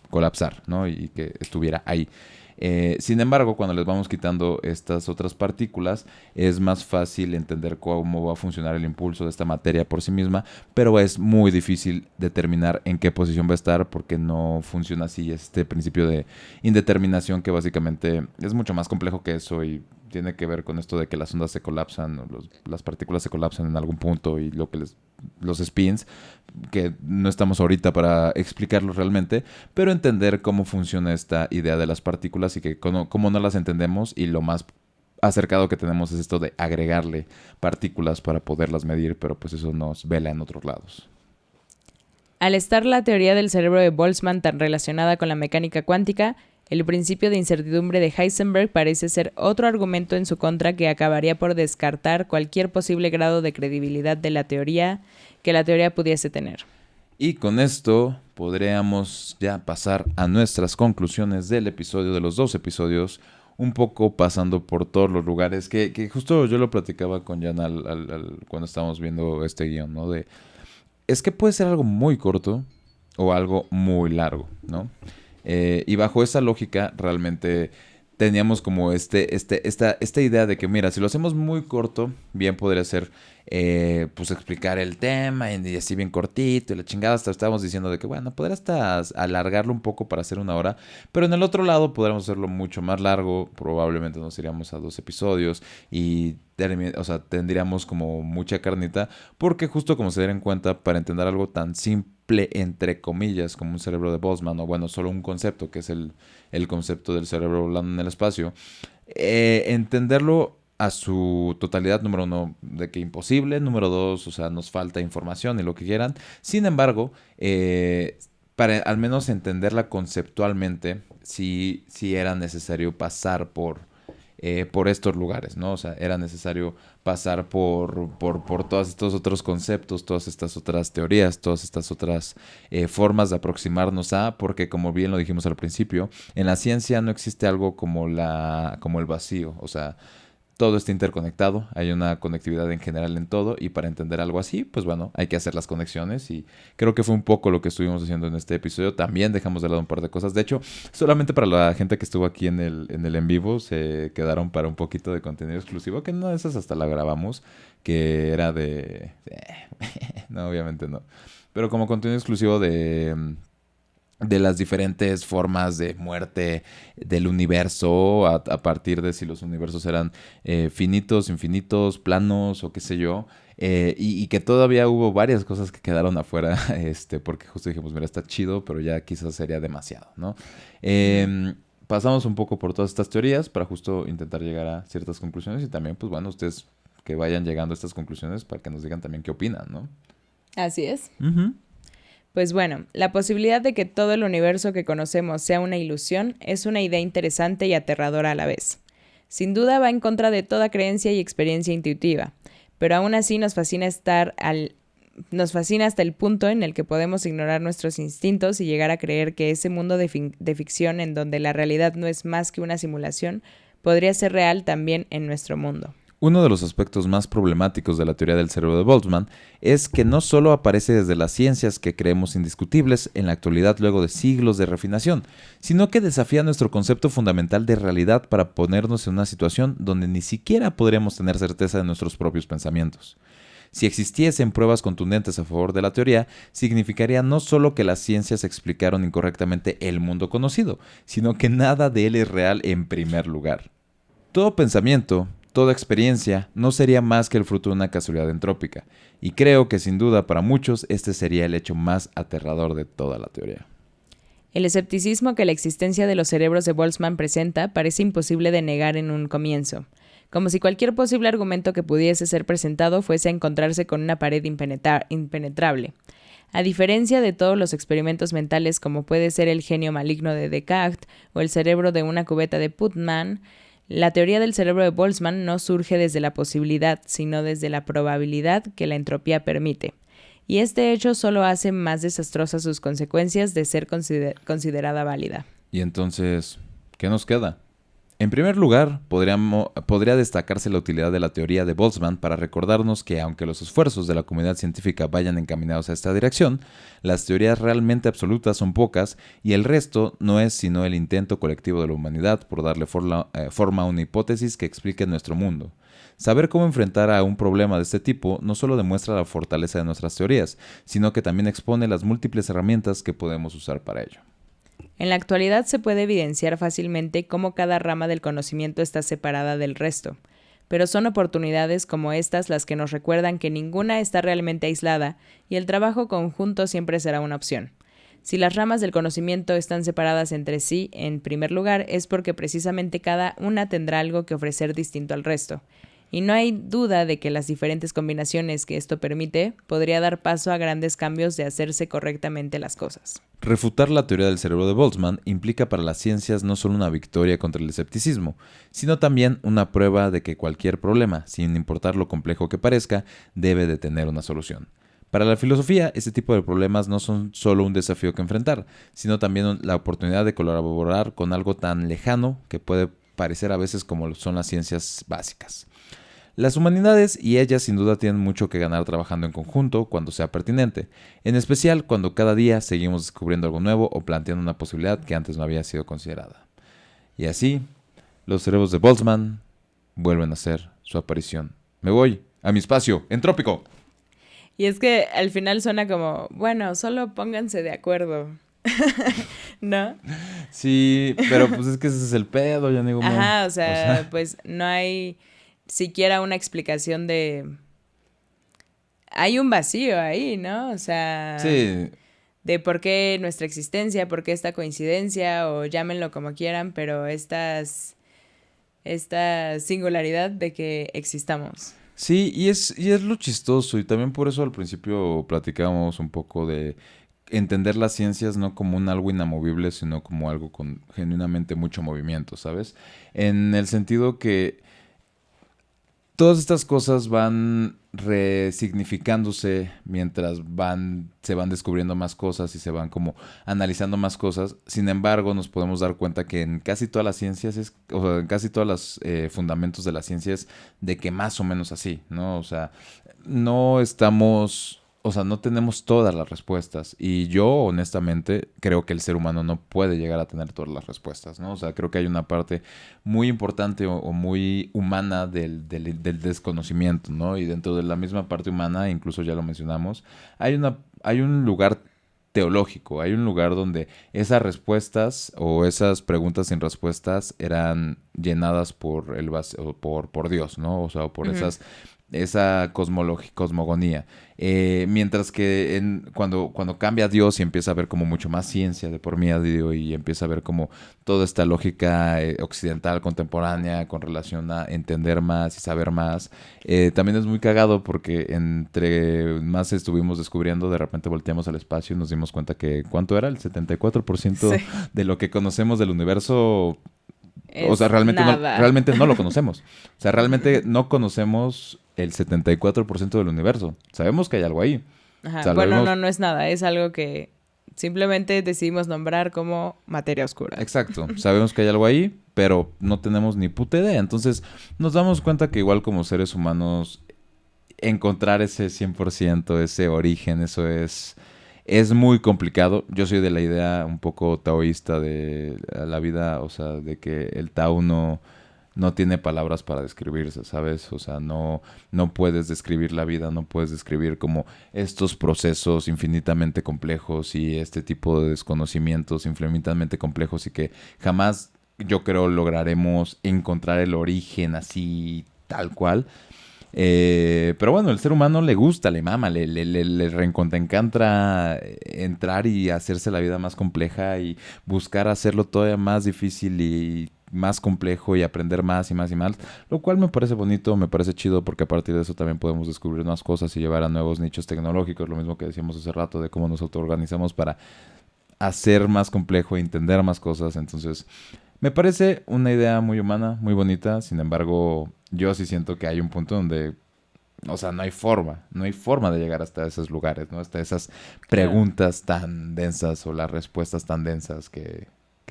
colapsar, ¿no? Y que estuviera ahí. Sin embargo, cuando les vamos quitando estas otras partículas, es más fácil entender cómo va a funcionar el impulso de esta materia por sí misma, pero es muy difícil determinar en qué posición va a estar porque no funciona así este principio de indeterminación que básicamente es mucho más complejo que eso y tiene que ver con esto de que las ondas se colapsan o las partículas se colapsan en algún punto y los spins, que no estamos ahorita para explicarlos realmente, pero entender cómo funciona esta idea de las partículas y que cómo no las entendemos y lo más acercado que tenemos es esto de agregarle partículas para poderlas medir, pero pues eso nos vela en otros lados. Al estar la teoría del cerebro de Boltzmann tan relacionada con la mecánica cuántica, el principio de incertidumbre de Heisenberg parece ser otro argumento en su contra que acabaría por descartar cualquier posible grado de credibilidad de la teoría que la teoría pudiese tener. Y con esto podríamos ya pasar a nuestras conclusiones del episodio, de los 2 episodios, un poco pasando por todos los lugares que justo yo lo platicaba con Jan cuando estábamos viendo este guión, ¿no? Es que puede ser algo muy corto o algo muy largo, ¿no? Y bajo esa lógica realmente teníamos como esta idea de que, mira, si lo hacemos muy corto, bien podría ser pues explicar el tema y así bien cortito y la chingada. Hasta estábamos diciendo de que, bueno, podría hasta alargarlo un poco para hacer 1 hora, pero en el otro lado podríamos hacerlo mucho más largo. Probablemente nos iríamos a 2 episodios y tendríamos como mucha carnita, porque justo como se dieron cuenta, para entender algo tan simple, entre comillas, como un cerebro de Boltzmann, o bueno, solo un concepto, que es el concepto del cerebro volando en el espacio, entenderlo a su totalidad, número 1, de que imposible, número 2, o sea, nos falta información y lo que quieran. Sin embargo, para al menos entenderla conceptualmente, sí era necesario pasar por estos lugares, ¿no? O sea, era necesario pasar por todos estos otros conceptos, todas estas otras teorías, todas estas otras formas de aproximarnos porque como bien lo dijimos al principio, en la ciencia no existe algo como el vacío, o sea, todo está interconectado, hay una conectividad en general en todo y para entender algo así, pues bueno, hay que hacer las conexiones y creo que fue un poco lo que estuvimos haciendo en este episodio. También dejamos de lado un par de cosas. De hecho, solamente para la gente que estuvo aquí en el en vivo se quedaron para un poquito de contenido exclusivo, que no de esas hasta la grabamos, que era de... no, obviamente no. Pero como contenido exclusivo de las diferentes formas de muerte del universo a partir de si los universos eran finitos, infinitos, planos o qué sé yo. Y que todavía hubo varias cosas que quedaron afuera, porque justo dijimos, mira, está chido, pero ya quizás sería demasiado, ¿no? Pasamos un poco por todas estas teorías para justo intentar llegar a ciertas conclusiones y también, pues bueno, ustedes que vayan llegando a estas conclusiones para que nos digan también qué opinan, ¿no? Así es. Uh-huh. Pues bueno, la posibilidad de que todo el universo que conocemos sea una ilusión es una idea interesante y aterradora a la vez. Sin duda va en contra de toda creencia y experiencia intuitiva, pero aún así nos fascina hasta el punto en el que podemos ignorar nuestros instintos y llegar a creer que ese mundo de ficción en donde la realidad no es más que una simulación podría ser real también en nuestro mundo. Uno de los aspectos más problemáticos de la teoría del cerebro de Boltzmann es que no solo aparece desde las ciencias que creemos indiscutibles en la actualidad luego de siglos de refinación, sino que desafía nuestro concepto fundamental de realidad para ponernos en una situación donde ni siquiera podríamos tener certeza de nuestros propios pensamientos. Si existiesen pruebas contundentes a favor de la teoría, significaría no solo que las ciencias explicaron incorrectamente el mundo conocido, sino que nada de él es real en primer lugar. Todo pensamiento, toda experiencia, no sería más que el fruto de una casualidad entrópica, y creo que sin duda para muchos este sería el hecho más aterrador de toda la teoría. El escepticismo que la existencia de los cerebros de Boltzmann presenta parece imposible de negar en un comienzo, como si cualquier posible argumento que pudiese ser presentado fuese a encontrarse con una pared impenetrable. A diferencia de todos los experimentos mentales como puede ser el genio maligno de Descartes o el cerebro de una cubeta de Putnam, la teoría del cerebro de Boltzmann no surge desde la posibilidad, sino desde la probabilidad que la entropía permite. Y este hecho solo hace más desastrosas sus consecuencias de ser considerada válida. Y entonces, ¿qué nos queda? En primer lugar, podría destacarse la utilidad de la teoría de Boltzmann para recordarnos que, aunque los esfuerzos de la comunidad científica vayan encaminados a esta dirección, las teorías realmente absolutas son pocas y el resto no es sino el intento colectivo de la humanidad por darle forma a una hipótesis que explique nuestro mundo. Saber cómo enfrentar a un problema de este tipo no solo demuestra la fortaleza de nuestras teorías, sino que también expone las múltiples herramientas que podemos usar para ello. En la actualidad se puede evidenciar fácilmente cómo cada rama del conocimiento está separada del resto, pero son oportunidades como estas las que nos recuerdan que ninguna está realmente aislada y el trabajo conjunto siempre será una opción. Si las ramas del conocimiento están separadas entre sí, en primer lugar, es porque precisamente cada una tendrá algo que ofrecer distinto al resto. Y no hay duda de que las diferentes combinaciones que esto permite podría dar paso a grandes cambios de hacerse correctamente las cosas. Refutar la teoría del cerebro de Boltzmann implica para las ciencias no solo una victoria contra el escepticismo, sino también una prueba de que cualquier problema, sin importar lo complejo que parezca, debe de tener una solución. Para la filosofía, este tipo de problemas no son solo un desafío que enfrentar, sino también la oportunidad de colaborar con algo tan lejano que puede parecer a veces como son las ciencias básicas. Las humanidades y ellas sin duda tienen mucho que ganar trabajando en conjunto cuando sea pertinente, en especial cuando cada día seguimos descubriendo algo nuevo o planteando una posibilidad que antes no había sido considerada. Y así, los cerebros de Boltzmann vuelven a hacer su aparición. Me voy a mi espacio entrópico. Y es que al final suena como, bueno, solo pónganse de acuerdo. ¿No? Sí, pero pues es que ese es el pedo, ya digo. Ajá, o sea, pues no hay siquiera una explicación de... Hay un vacío ahí, ¿no? O sea... Sí. De por qué nuestra existencia, por qué esta coincidencia, o llámenlo como quieran, pero esta singularidad de que existamos. Sí, y es lo chistoso, y también por eso al principio platicábamos un poco de entender las ciencias no como un algo inamovible, sino como algo con genuinamente mucho movimiento, ¿sabes? En el sentido que todas estas cosas van resignificándose mientras se van descubriendo más cosas y se van como analizando más cosas. Sin embargo, nos podemos dar cuenta que en casi todas las ciencias, o sea, en casi todos los fundamentos de la ciencia es de que más o menos así, ¿no? O sea, no estamos... O sea, no tenemos todas las respuestas. Y yo, honestamente, creo que el ser humano no puede llegar a tener todas las respuestas, ¿no? O sea, creo que hay una parte muy importante o muy humana del desconocimiento, ¿no? Y dentro de la misma parte humana, incluso ya lo mencionamos, hay un lugar teológico, hay un lugar donde esas respuestas o esas preguntas sin respuestas eran llenadas por por Dios, ¿no? O sea, por esa cosmogonía. Mientras que cuando cambia Dios y empieza a ver como mucho más ciencia de por medio y empieza a ver como toda esta lógica occidental contemporánea con relación a entender más y saber más, también es muy cagado porque entre más estuvimos descubriendo, de repente volteamos al espacio y nos dimos cuenta que ¿cuánto era? El 74% de lo que conocemos del universo. O sea, realmente no lo conocemos. O sea, realmente no conocemos el 74% del universo. Sabemos que hay algo ahí. Ajá. O sea, bueno, no es nada. Es algo que simplemente decidimos nombrar como materia oscura. Exacto. Sabemos que hay algo ahí, pero no tenemos ni puta idea. Entonces, nos damos cuenta que igual como seres humanos, encontrar ese 100%, ese origen, eso es muy complicado. Yo soy de la idea un poco taoísta de la vida, o sea, de que el Tao no no tiene palabras para describirse, ¿sabes? O sea, no puedes describir la vida, no puedes describir como estos procesos infinitamente complejos y este tipo de desconocimientos infinitamente complejos y que jamás, yo creo, lograremos encontrar el origen así tal cual. Pero bueno, el ser humano le gusta, le mama, le reencontra, encanta entrar y hacerse la vida más compleja y buscar hacerlo todavía más difícil y más complejo y aprender más y más y más, lo cual me parece bonito, me parece chido porque a partir de eso también podemos descubrir nuevas cosas y llevar a nuevos nichos tecnológicos, lo mismo que decíamos hace rato de cómo nos autoorganizamos para hacer más complejo, entender más cosas. Entonces, me parece una idea muy humana, muy bonita. Sin embargo, yo sí siento que hay un punto donde, o sea, no hay forma de llegar hasta esos lugares, ¿no? Hasta esas Claro. preguntas tan densas o las respuestas tan densas que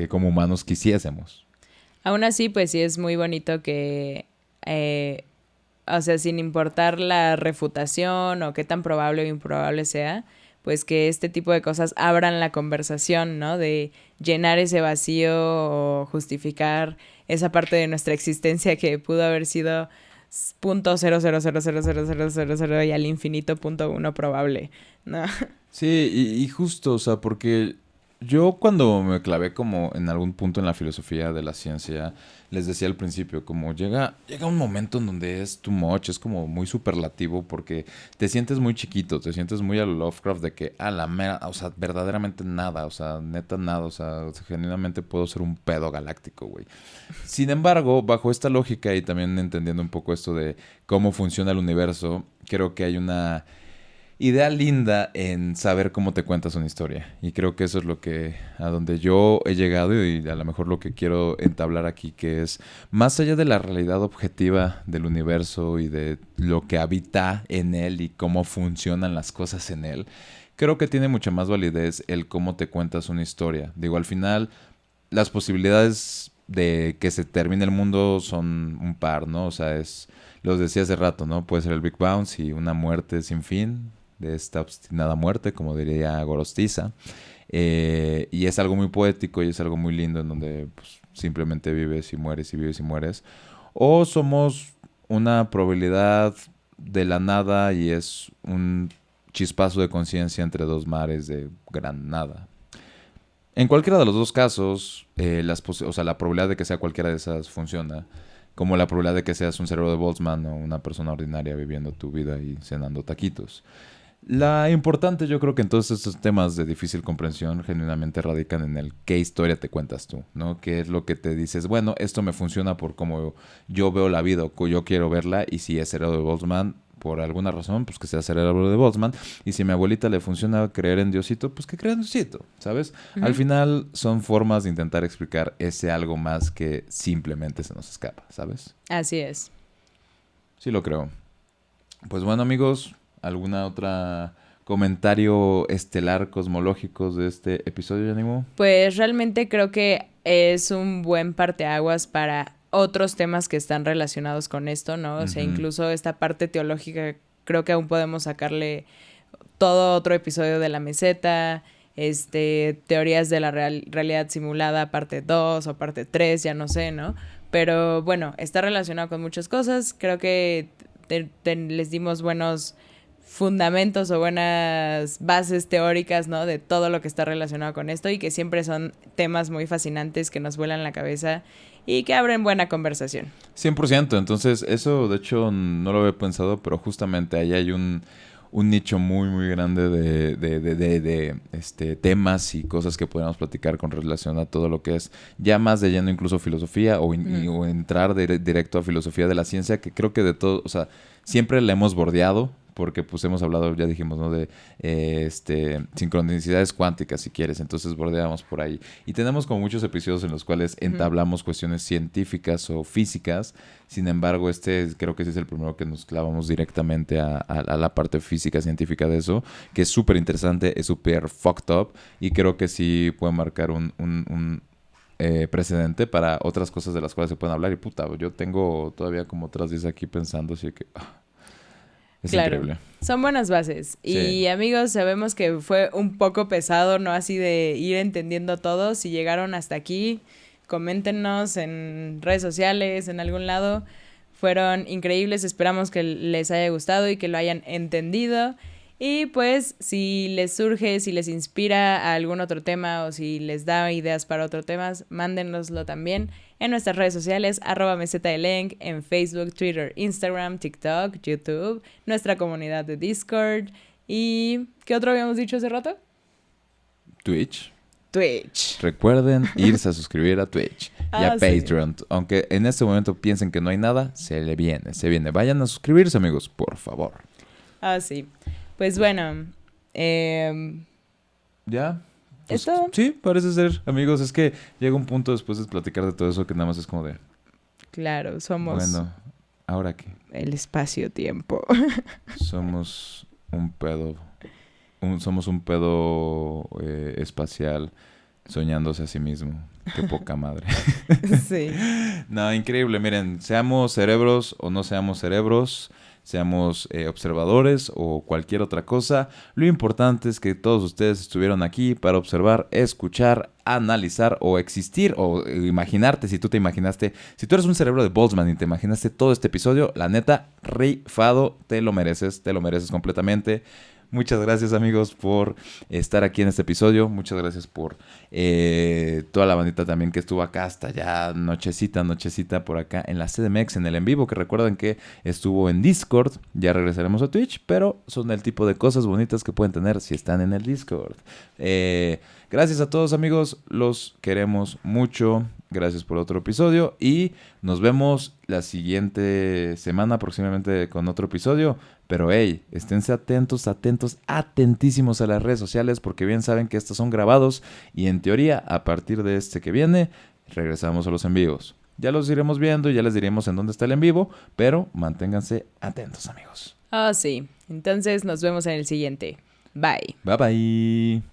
como humanos quisiésemos. Aún así, pues sí es muy bonito que, eh, o sea, sin importar la refutación o qué tan probable o improbable sea, pues que este tipo de cosas abran la conversación, ¿no? De llenar ese vacío o justificar esa parte de nuestra existencia que pudo haber sido punto cero cero cero cero cero cero cero cero y al infinito punto uno probable, ¿no? Sí, y justo, o sea, porque yo cuando me clavé como en algún punto en la filosofía de la ciencia, les decía al principio, como llega un momento en donde es too much, es como muy superlativo porque te sientes muy chiquito, te sientes muy a lo Lovecraft de que a la mera, o sea, verdaderamente nada, o sea, neta nada, o sea, genuinamente puedo ser un pedo galáctico, güey. Sin embargo, bajo esta lógica y también entendiendo un poco esto de cómo funciona el universo, creo que hay una idea linda en saber cómo te cuentas una historia. Y creo que eso es lo que, a donde yo he llegado y a lo mejor lo que quiero entablar aquí, que es más allá de la realidad objetiva del universo y de lo que habita en él y cómo funcionan las cosas en él, creo que tiene mucha más validez el cómo te cuentas una historia. Digo, al final, las posibilidades de que se termine el mundo son un par, ¿no? O sea, los decía hace rato, ¿no? Puede ser el Big Bounce y una muerte sin fin de esta obstinada muerte, como diría Gorostiza. Y es algo muy poético y es algo muy lindo en donde pues, simplemente vives y mueres y vives y mueres. O somos una probabilidad de la nada y es un chispazo de conciencia entre dos mares de gran nada. En cualquiera de los dos casos, o sea, la probabilidad de que sea cualquiera de esas funciona, como la probabilidad de que seas un cerebro de Boltzmann o una persona ordinaria viviendo tu vida y cenando taquitos. La importante, yo creo que en todos estos temas de difícil comprensión genuinamente radican en el qué historia te cuentas tú, ¿no? ¿Qué es lo que te dices? Bueno, esto me funciona por cómo yo veo la vida o yo quiero verla y si es cerebro de Boltzmann, por alguna razón, pues que sea cerebro de Boltzmann. Y si a mi abuelita le funciona creer en Diosito, pues que crea en Diosito, ¿sabes? Al Ujú. final son formas de intentar explicar ese algo más que simplemente se nos escapa, ¿sabes? Así es. Sí lo creo. Pues bueno, amigos, ¿alguna otra comentario estelar cosmológicos de este episodio, Yanimo? Pues realmente creo que es un buen parteaguas para otros temas que están relacionados con esto, ¿no? O sea, Ujú. incluso esta parte teológica, creo que aún podemos sacarle todo otro episodio de la meseta, teorías de la realidad simulada, parte 2 o parte 3 ya no sé, ¿no? Pero bueno, está relacionado con muchas cosas. Creo que les dimos buenos fundamentos o buenas bases teóricas, ¿no? De todo lo que está relacionado con esto y que siempre son temas muy fascinantes que nos vuelan la cabeza y que abren buena conversación. 100%. Entonces, eso de hecho no lo había pensado, pero justamente ahí hay un nicho muy, muy grande de temas y cosas que podríamos platicar con relación a todo lo que es ya más de lleno incluso filosofía o entrar directo a filosofía de la ciencia, que creo que de todo, o sea, siempre la hemos bordeado. Porque pues hemos hablado, ya dijimos, ¿no? De sincronicidades cuánticas, si quieres. Entonces bordeamos por ahí. Y tenemos como muchos episodios en los cuales Ujú. entablamos cuestiones científicas o físicas. Sin embargo, creo que sí es el primero que nos clavamos directamente a la parte física, científica de eso, que es súper interesante, es súper fucked up y creo que sí puede marcar un precedente para otras cosas de las cuales se pueden hablar. Y puta, yo tengo todavía como otras 10 aquí pensando, así que es Claro, increíble. son buenas bases. Sí. Y amigos, sabemos que fue un poco pesado, ¿no? Así de ir entendiendo todo. Si llegaron hasta aquí, coméntenos en redes sociales, en algún lado. Fueron increíbles, esperamos que les haya gustado y que lo hayan entendido. Y pues si les surge, si les inspira a algún otro tema o si les da ideas para otros temas, mándenoslo también en nuestras redes sociales, @mesetadeleng, en Facebook, Twitter, Instagram, TikTok, YouTube, nuestra comunidad de Discord. ¿Y qué otro habíamos dicho hace rato? Twitch. Recuerden irse a suscribir a Twitch y a sí. Patreon. Aunque en este momento piensen que no hay nada, se viene. Vayan a suscribirse, amigos, por favor. Sí. Pues bueno, ¿ya? Pues, ¿es todo? Sí, parece ser, amigos. Es que llega un punto después de platicar de todo eso que nada más es como de... Claro, somos Bueno, ¿ahora qué? el espacio-tiempo. Somos un pedo... somos un pedo espacial soñándose a sí mismo. Qué poca madre. Sí. No, increíble. Miren, seamos cerebros o no seamos cerebros, seamos observadores o cualquier otra cosa, lo importante es que todos ustedes estuvieron aquí para observar, escuchar, analizar o existir o imaginarte. Si tú te imaginaste, si tú eres un cerebro de Boltzmann y te imaginaste todo este episodio, la neta, rifado, te lo mereces completamente. Muchas gracias, amigos, por estar aquí en este episodio. Muchas gracias por toda la bandita también que estuvo acá hasta ya nochecita por acá en la CDMX, en el en vivo, que recuerden que estuvo en Discord. Ya regresaremos a Twitch, pero son el tipo de cosas bonitas que pueden tener si están en el Discord. Gracias a todos, amigos. Los queremos mucho. Gracias por otro episodio y nos vemos la siguiente semana próximamente con otro episodio. Pero hey, esténse atentísimos a las redes sociales porque bien saben que estos son grabados y en teoría a partir de este que viene regresamos a los en vivos. Ya los iremos viendo y ya les diremos en dónde está el en vivo, pero manténganse atentos, amigos. Sí. Entonces nos vemos en el siguiente. Bye. Bye bye.